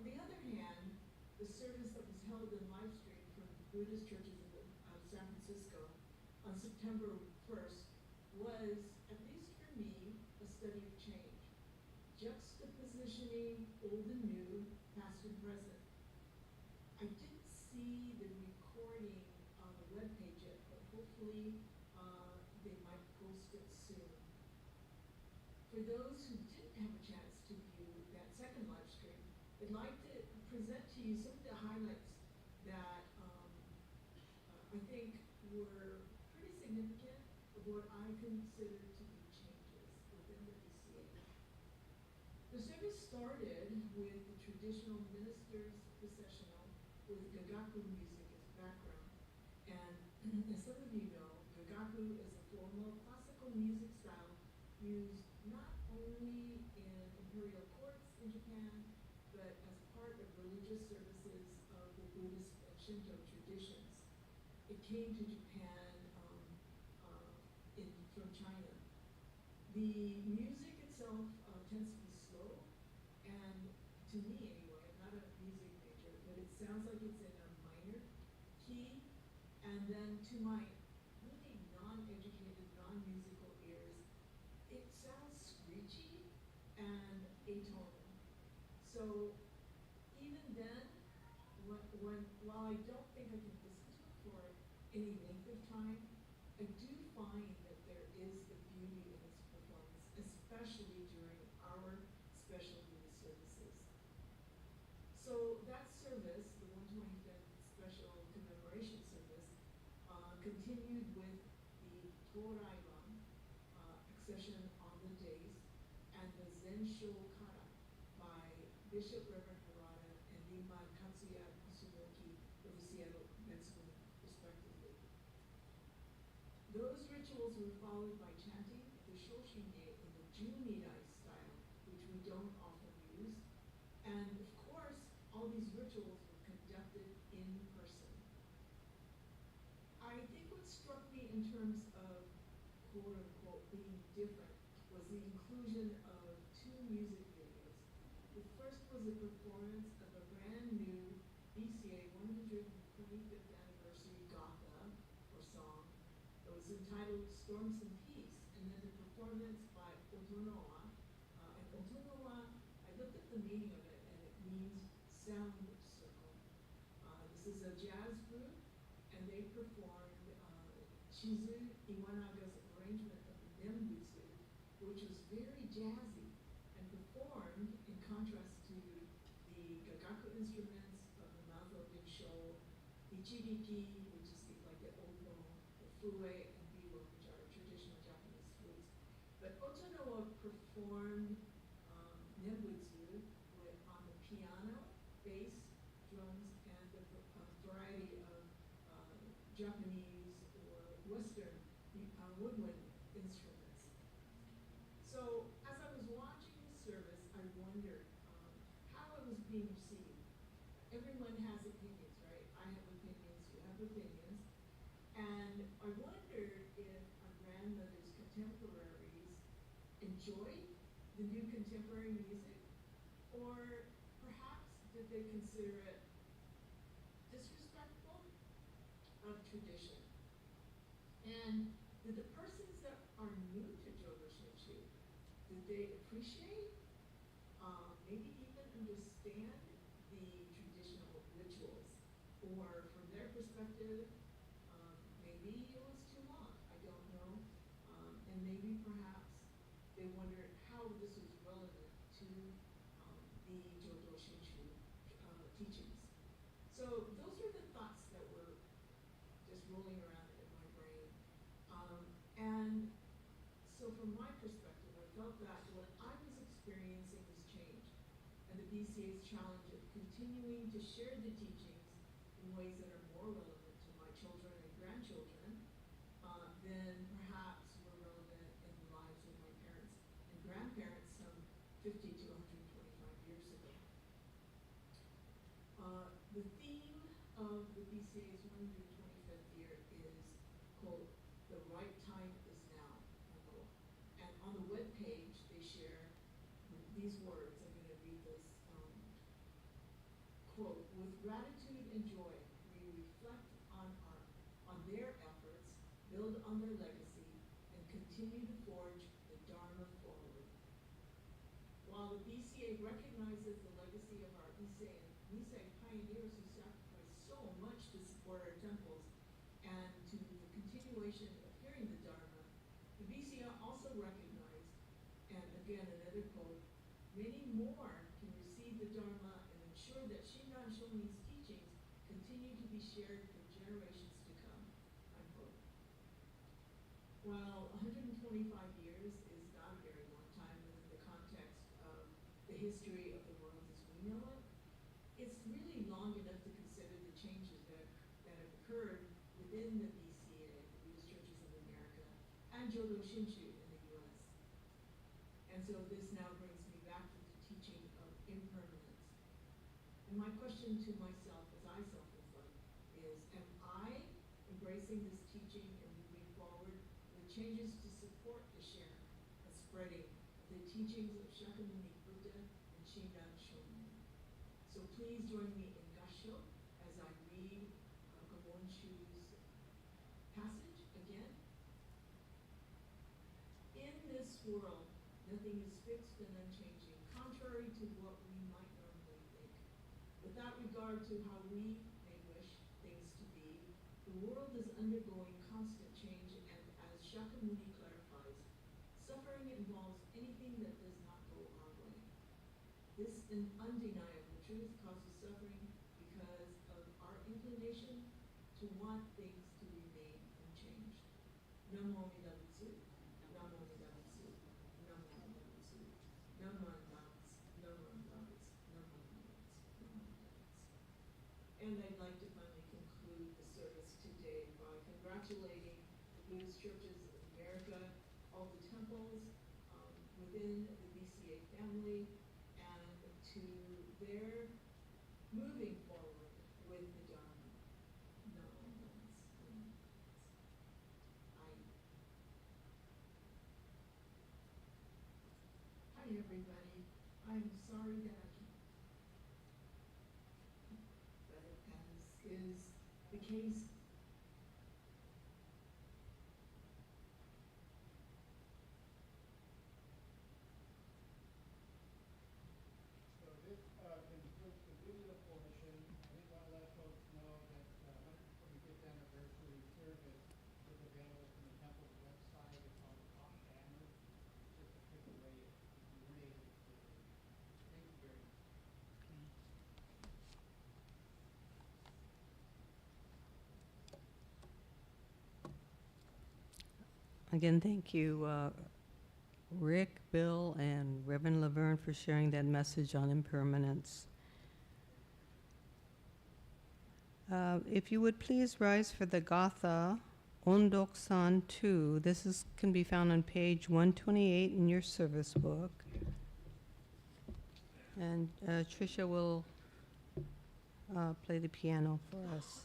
On the other hand, the service that was held in live stream from the Buddhist churches of San Francisco on September 1st was, at least for me, a study of change. Juxtapositioning old and new, past and present. I didn't see the recording on the webpage yet, but hopefully they might post it soon. For those who didn't have a chance to view I'd like to present to you some of the highlights that I think were pretty significant of what I consider to be changes within the BCA. The service started with the traditional minister's processional with gagaku music as background. And as some of you know, gagaku is a formal classical music style used not only in imperial courts in Japan, but as part of religious services of the Buddhist and Shinto traditions. It came to Japan from China. The music itself tends to be slow, and to me anyway, I'm not a music major, but it sounds like it's in a minor key, and then to my really non-educated, non-musical ears, it sounds screechy and atonal. So even then, while I don't think I can listen to it for any length of time, I do find that there is a beauty in its performance, especially during our special Buddhist services. So that service, the 125th special commemoration service, continued with the Toraiban, accession on the days, and the Zensho Kara by Bishop Reverend Harada and Imam Katsuya Kusunoki of the Seattle Med School, respectively. Those rituals were followed by chanting the Shoshinye in the Jumidai style, which we don't often use. And of course, all these rituals were conducted in person. I think what struck me in terms of quote unquote being different was the inclusion of 2 music videos. The first was a performance of a brand new BCA 125th anniversary gata, or song. It was entitled Storms and Peace, and then the performance by Otonoa. And Otonoa, I looked at the meaning of it, and it means sound circle. This is a jazz group, and they performed Shizu Iwanaga's arrangement of the Nembutsu, which was very jazzy, and performed in contrast to the gagaku instruments of the Mazo Binsho, Ichiriki, which is like the oboe, the fue, and biwa, which are traditional Japanese flutes. But Otonoa performed Nembutsu on the piano, bass, drums, and a variety of Japanese or Western woodwind instruments. So as I was watching the service, I wondered how it was being received. Everyone has opinions, right? I have opinions, you have opinions. And I wondered if our grandmother's contemporaries enjoyed the new contemporary music, or perhaps did they consider it disrespectful of tradition? And did the persons that are new to Jodo Shinshu, did they appreciate, maybe even understand the traditional rituals? Or from their perspective, maybe it was too long, I don't know. And maybe perhaps they wondered how this was relevant to the Jodo Shinshu teachings. So those were the thoughts that were just rolling around in my brain. And so from my perspective, I felt that what I was experiencing was change, and the BCA's challenge of continuing to share the teachings in ways that are more relevant to my children and grandchildren than perhaps were relevant in the lives of my parents and grandparents some 50 to 125 years ago. The theme of the BCA's 125th year is, quote, "The right time is now," unquote. And on the webpage, they share these words. I'm going to read this. Quote, "With gratitude and joy, we reflect on their efforts, build on their legacy, and continue to forge the Dharma forward. While the BCA recognizes the legacy of our Nisei pioneers who sacrificed so much to support our temples and to the continuation of hearing the Dharma, the BCA also recognized, and again another quote, many more can receive the Dharma and be shared for generations to come, unquote. While 125 years is not a very long time within the context of the history of the world as we know it, it's really long enough to consider the changes that have occurred within the BCA, the Buddhist Churches of America, and Jodo Shinshu in the U.S. And so this now brings me back to the teaching of impermanence. And my question to myself as I self-reflect is, am I embracing this teaching and moving forward with changes to support the sharing and spreading of the teachings of Shakyamuni Buddha and Shinran Shonin? So please join me in Gasho as I read Gomonshu's passage again. In this world, nothing is fixed and unchanging, contrary to what we might normally think. Without regard to how we may wish things to be, the world is undergoing constant change, and as Shakyamuni clarifies, suffering involves anything that does not go our way. This undeniable truth causes suffering because of our inclination to want things to remain unchanged. Namo Amida Butsu, Namo Amida Butsu, Namo Amida Butsu, Namo Amida Butsu, Namo Amida Butsu, Namo Amida Butsu, Namo Amida Butsu. And I'd like to finally conclude the service today by congratulating the Buddhist Churches of America, all the temples within the BCA family, and to their moving forward with the Dharma. Hi everybody. I'm sorry that I can't. But as is the case, So this concludes the video portion. I think want to let folks know that 125th anniversary service is available from the temple's website. It's on the top banner. Just a click away if you weren't able to see it. Thank you very much. Again, thank you, Rick, Bill, and Reverend Laverne for sharing that message on impermanence. If you would please rise for the Gatha Ondok-san 2. This can be found on page 128 in your service book. And Trishia will play the piano for us.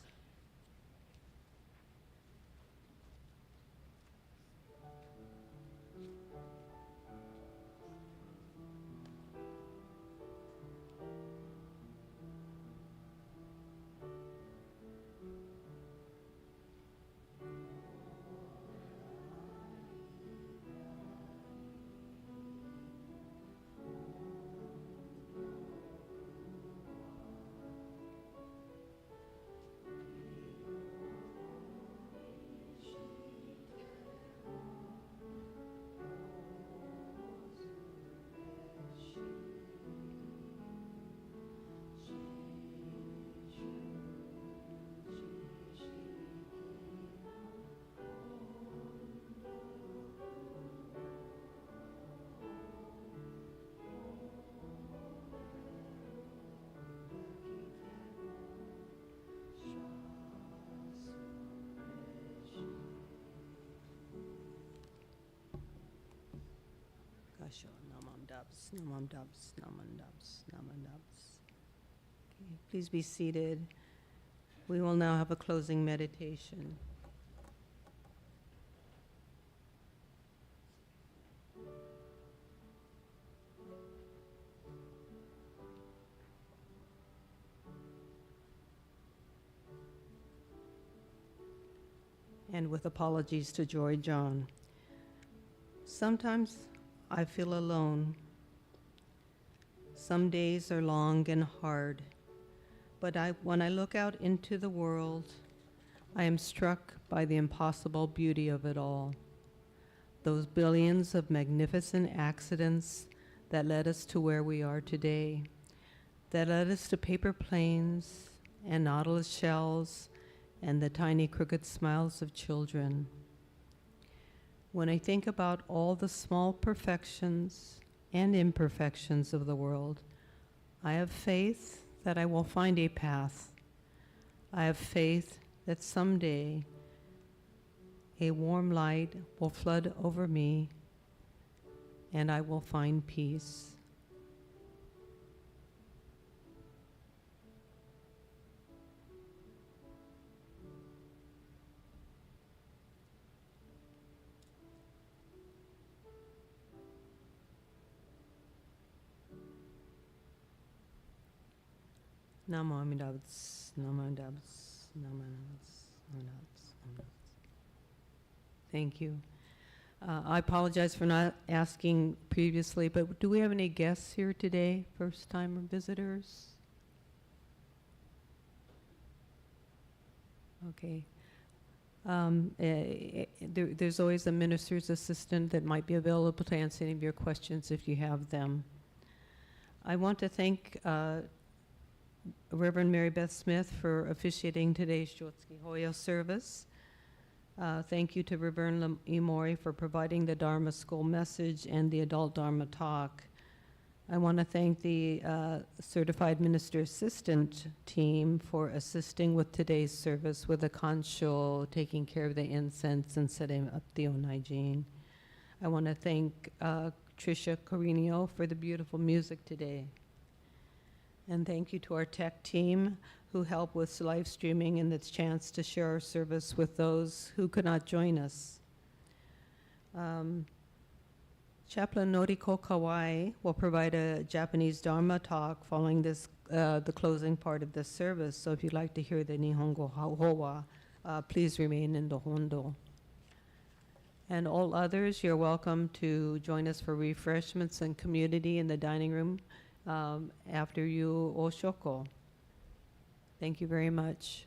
Gasho, Namam Dubs, Namam Dubs, Namam Dubs, Namam Dubs. Okay, please be seated. We will now have a closing meditation. And with apologies to Joy John. Sometimes I feel alone. Some days are long and hard, but when I look out into the world, I am struck by the impossible beauty of it all. Those billions of magnificent accidents that led us to where we are today, that led us to paper planes, and nautilus shells and the tiny crooked smiles of children. When I think about all the small perfections and imperfections of the world, I have faith that I will find a path. I have faith that someday a warm light will flood over me and I will find peace. Namo Amida Butsu, Namo Amida Butsu, Namo Amida Butsu, Namo Amida Butsu, Namo Amida Butsu. Thank you. I apologize for not asking previously, but do we have any guests here today, first-time visitors? Okay. There's always a minister's assistant that might be available to answer any of your questions if you have them. I want to thank Reverend Mary Beth Smith for officiating today's Shotsuki Hoyo service. Thank you to Laverne Imori for providing the Dharma school message and the adult Dharma talk. I want to thank the certified minister assistant team for assisting with today's service with the kancho, taking care of the incense and setting up the hygiene. I want to thank Trishia Carinio for the beautiful music today. And thank you to our tech team who helped with live streaming and the chance to share our service with those who could not join us. Chaplain Noriko Kawai will provide a Japanese Dharma talk following this, the closing part of this service. So if you'd like to hear the Nihongo Howa, please remain in the Hondo. And all others, you're welcome to join us for refreshments and community in the dining room after you oshoko. Thank you very much.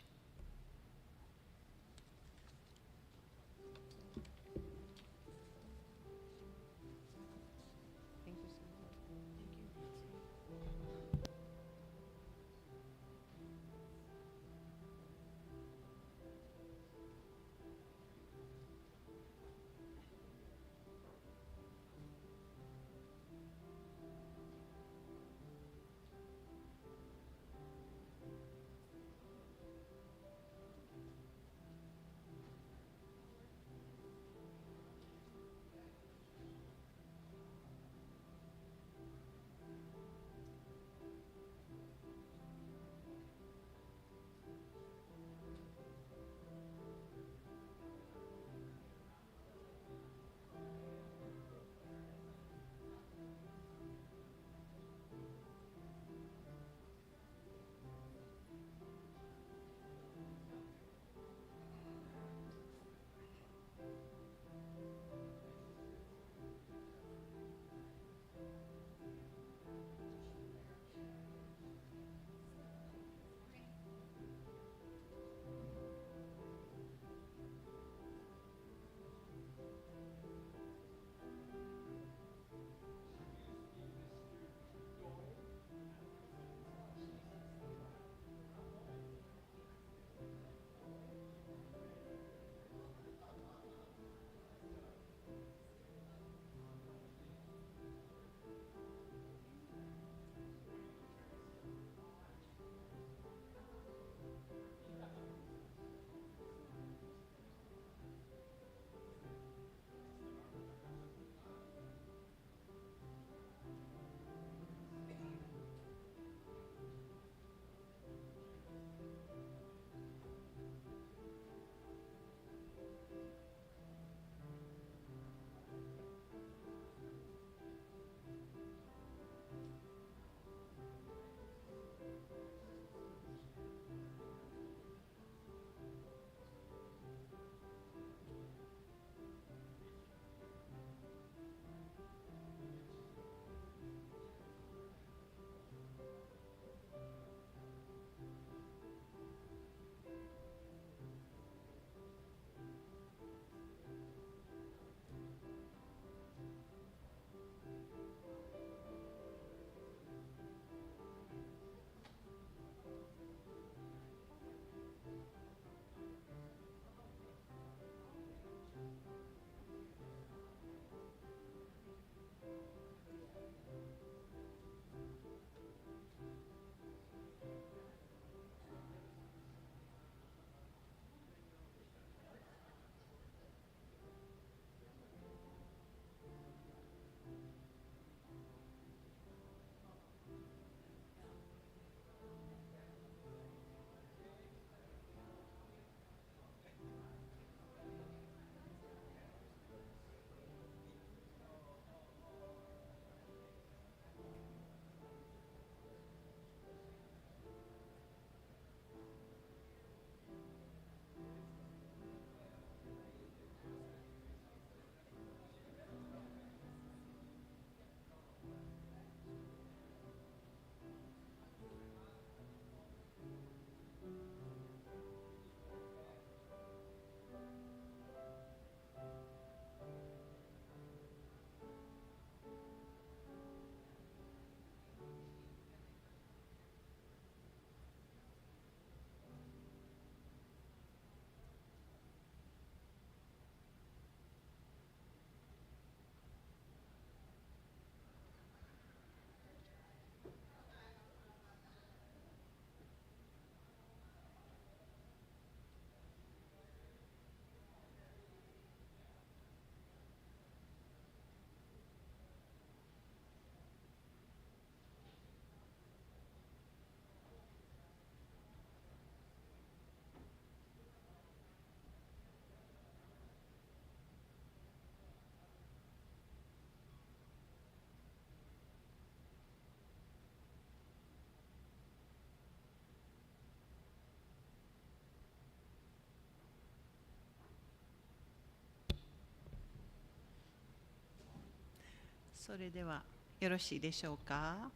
それではよろしいでしょうか。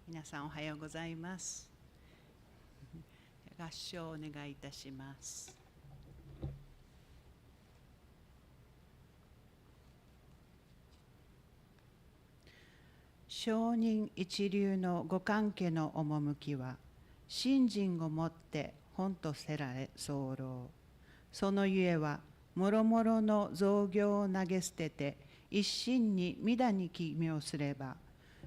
皆さんおはようございます。合唱をお願いいたします。上人一流のご関係の趣は、信心をもって本とせられ候。そのゆえは、もろもろの造業を投げ捨てて、一心にmidaに起妙すれば、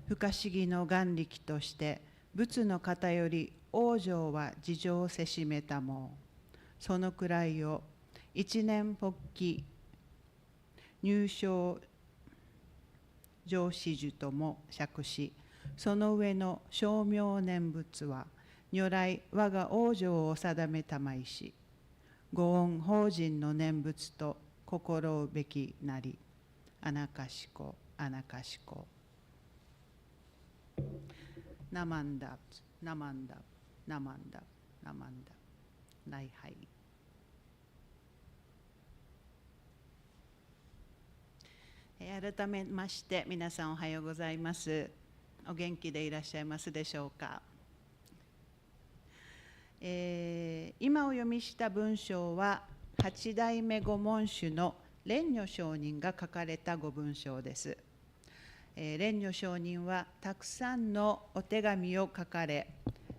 不可思議の眼力として、仏の方より往生は事情をせしめたも。そのくらいを、一年発起、入賞上子樹とも釈し、その上の称名念仏は、如来我が往生を定めたまいし、ご恩法人の念仏と心うべきなり、あなかしこ、あなかしこ。ナマンダ、ナマンダ、ナマンダ、ナマンダ、礼拝。改めまして皆さんおはようございます。お元気でいらっしゃいますでしょうか。今お読みした文章は八代目御門主の蓮如上人が書かれたご文章です。蓮如上人はたくさんのお手紙を書かれ、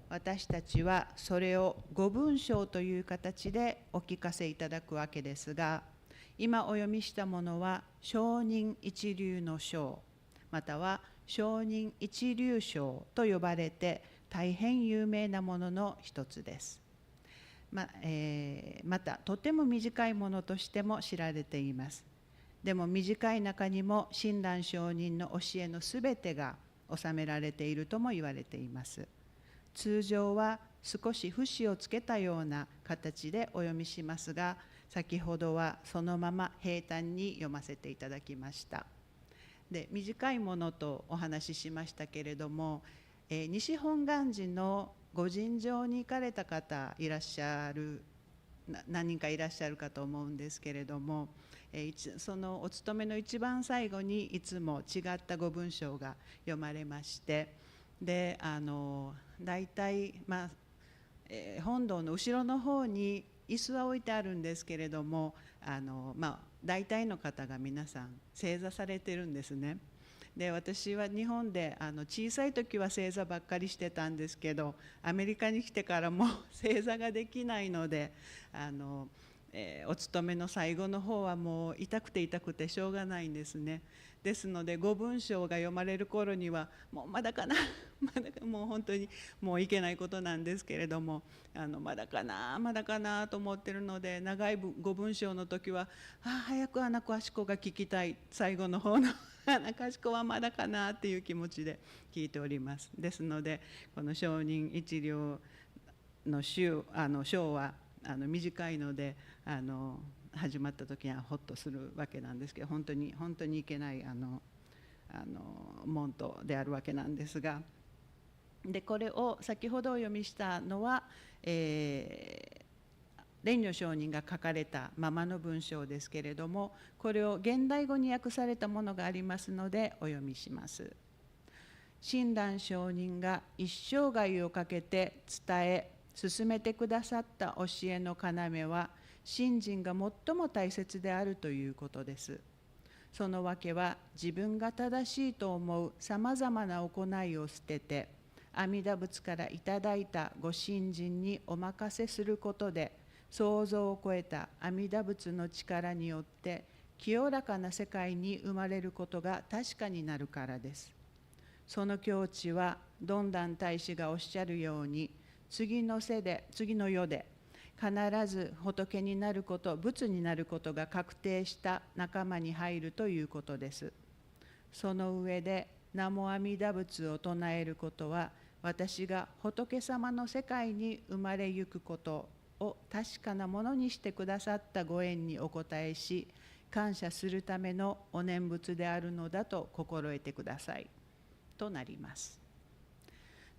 私たちはそれをご文章という形でお聞かせいただくわけですが、今お読みしたものは上人一流の章、または上人一流章と呼ばれて大変有名なものの一つです。またとても短いものとしても知られています。でも短い中にも親鸞上人の教えのすべてが収められているとも言われています。通常は少し節をつけたような形でお読みしますが、先ほどはそのまま平坦に読ませていただきました。で、短いものとお話ししましたけれども、西本願寺のご尋常に行かれた方いらっしゃる、何人かいらっしゃるかと思うんですけれども、そのお勤めの一番最後にいつも違ったご文章が読まれまして、で大体、本堂の後ろの方に椅子は置いてあるんですけれども、大体の方が皆さん正座されてるんですね。で、私は日本で小さい時は正座ばっかりしてたんですけど、アメリカに来てからも正座ができないので、お勤めの最後の方はもう痛くて痛くてしょうがないんですね。ですのでご文章が読まれる頃にはもうまだかなまだか、もう本当にもういけないことなんですけれども、まだかなまだかなと思ってるので、長いご文章の時は早く穴子あしこが聞きたい、最後の方の穴子あしこはまだかなっていう気持ちで聞いております。ですのでこの上人一流の章は短いので始まった時にはほっとするわけなんですけど、本当に本当にいけない門徒であるわけなんですが、でこれを先ほどお読みしたのは、蓮如上人が書かれたままの文章ですけれども、これを現代語に訳されたものがありますのでお読みします。親鸞上人が一生涯をかけて伝え進めてくださった教えの要は、信心が最も大切であるということです。そのわけは、自分が正しいと思うさまざまな行いを捨てて、阿弥陀仏からいただいたご信心にお任せすることで、想像を超えた阿弥陀仏の力によって、清らかな世界に生まれることが確かになるからです。その境地は、曇鸞大師がおっしゃるように、次の世で必ず仏になること、仏になることが確定した仲間に入るということです。その上で、ナモ阿弥陀仏を唱えることは、私が仏様の世界に生まれゆくことを確かなものにしてくださったご縁にお応えし、感謝するためのお念仏であるのだと心得てください。となります。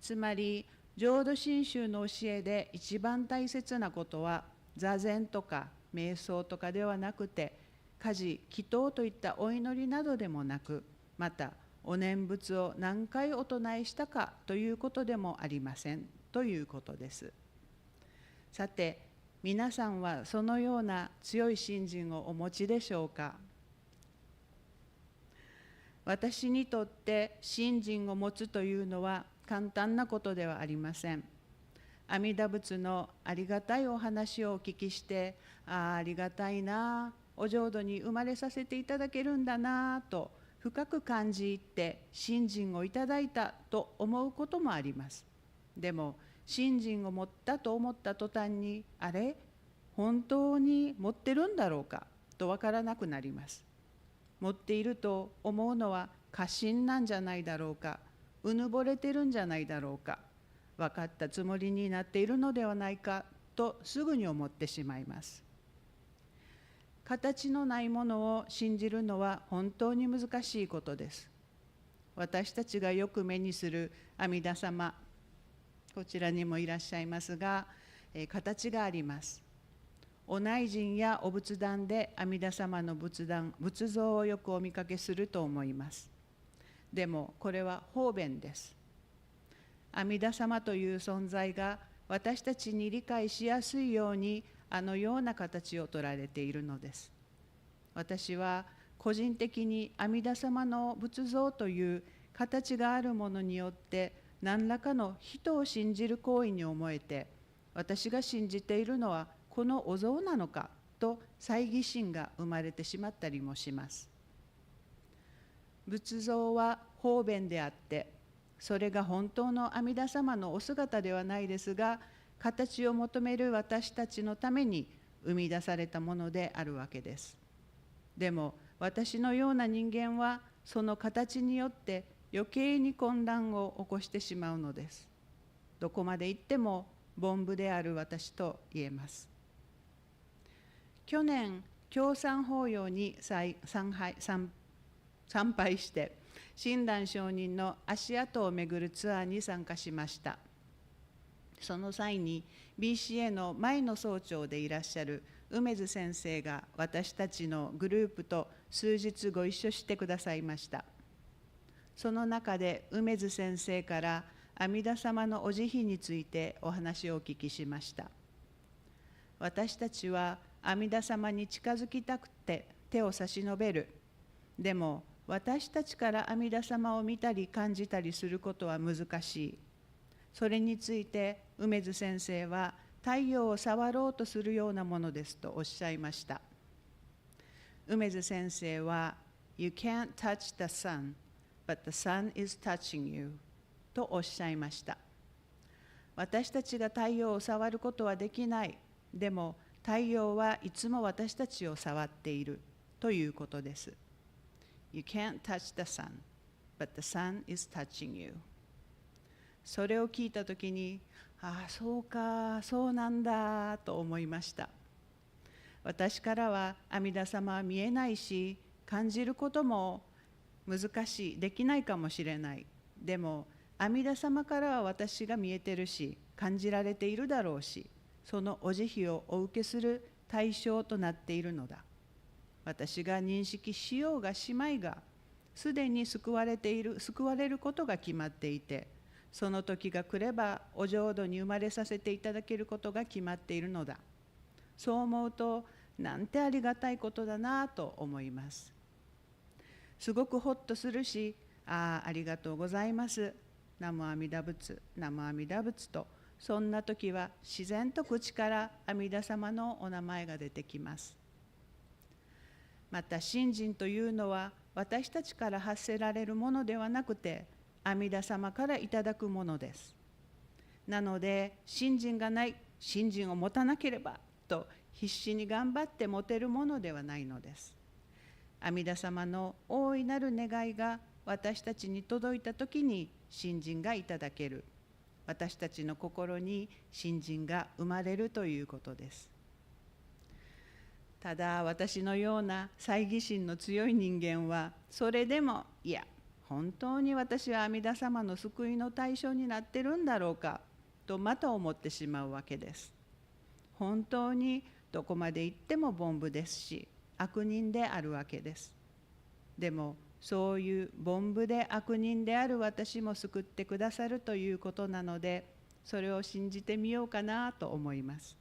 つまり、浄土真宗の教えで一番大切なことは、座禅とか瞑想とかではなくて、家事、祈祷といったお祈りなどでもなく、またお念仏を何回お唱えしたかということでもありませんということです。さて、皆さんはそのような強い信心をお持ちでしょうか。私にとって信心を持つというのは簡単なことではありません。阿弥陀仏のありがたいお話をお聞きして、ありがたいな、お浄土に生まれさせていただけるんだなと深く感じ入って信心をいただいたと思うこともあります。でも信心を持ったと思った途端に、あれ、本当に持ってるんだろうかとわからなくなります。持っていると思うのは過信なんじゃないだろうか、うぬぼれてるんじゃないだろうか、分かったつもりになっているのではないかとすぐに思ってしまいます。形のないものを信じるのは本当に難しいことです。私たちがよく目にする阿弥陀様、こちらにもいらっしゃいますが、形があります。お内陣やお仏壇で阿弥陀様の仏像をよくお見かけすると思います。でもこれは方便です。阿弥陀様という存在が私たちに理解しやすいようにあのような形を取られているのです。私は個人的に阿弥陀様の仏像という形があるものによって何らかの人を信じる行為に思えて、私が信じているのはこのお像なのかと猜疑心が生まれてしまったりもします。仏像は方便であって、それが本当の阿弥陀様のお姿ではないですが、形を求める私たちのために生み出されたものであるわけです。でも私のような人間はその形によって余計に混乱を起こしてしまうのです。どこまで行っても凡夫である私と言えます。去年、共産法要に参拝して、親鸞上人の足跡を巡るツアーに参加しました。その際に BCA の前の総長でいらっしゃる梅津先生が私たちのグループと数日ご一緒してくださいました。その中で梅津先生から阿弥陀様のお慈悲についてお話をお聞きしました。私たちは阿弥陀様に近づきたくて手を差し伸べる。でも私たちから阿弥陀様を見たり感じたりすることは難しい。それについて梅津先生は太陽を触ろうとするようなものですとおっしゃいました。梅津先生は You can't touch the sun, but the sun is touching you とおっしゃいました。私たちが太陽を触ることはできない。でも太陽はいつも私たちを触っているということです。You can't touch the sun, but the sun is touching you. それを聞いたときに、ああ、そうか、そうなんだと思いました。私からは阿弥陀様は見えないし、感じることも難しい、できないかもしれない。でも、阿弥陀様からは私が見えてるし、感じられているだろうし、そのお慈悲をお受けする対象となっているのだ。私が認識しようがしまいが、すでに救われることが決まっていて、その時が来ればお浄土に生まれさせていただけることが決まっているのだ。そう思うと、なんてありがたいことだなと思います。すごくほっとするし、ありがとうございます。南無阿弥陀仏、南無阿弥陀仏と、そんな時は自然と口から阿弥陀様のお名前が出てきます。また信心というのは私たちから発せられるものではなくて、阿弥陀様からいただくものです。なので信心がない、信心を持たなければと必死に頑張って持てるものではないのです。阿弥陀様の大いなる願いが私たちに届いたときに信心がいただける。私たちの心に信心が生まれるということです。ただ私のような猜疑心の強い人間は、それでもいや、本当に私は阿弥陀様の救いの対象になってるんだろうかとまた思ってしまうわけです。本当にどこまで行っても凡夫ですし、悪人であるわけです。でもそういう凡夫で悪人である私も救ってくださるということなので、それを信じてみようかなと思います。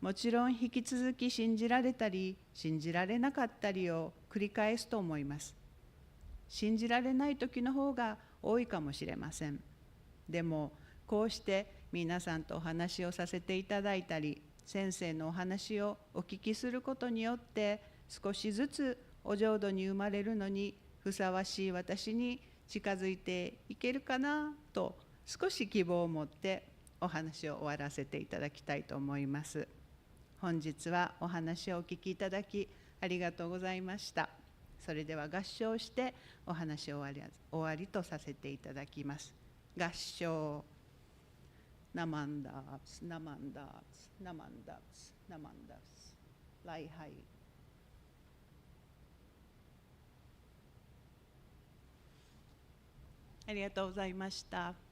もちろん引き続き信じられたり信じられなかったりを繰り返すと思います。信じられない時の方が多いかもしれません。でもこうして皆さんとお話をさせていただいたり、先生のお話をお聞きすることによって少しずつお浄土に生まれるのにふさわしい私に近づいていけるかなと少し希望を持ってお話を終わらせていただきたいと思います。本日はお話をお聞きいただきありがとうございました。それでは合唱してお話を終わりとさせていただきます。合唱。ナマンダーツ、ナマンダーツ、ナマンダーツ、ナマンダーツ。礼拝。ありがとうございました。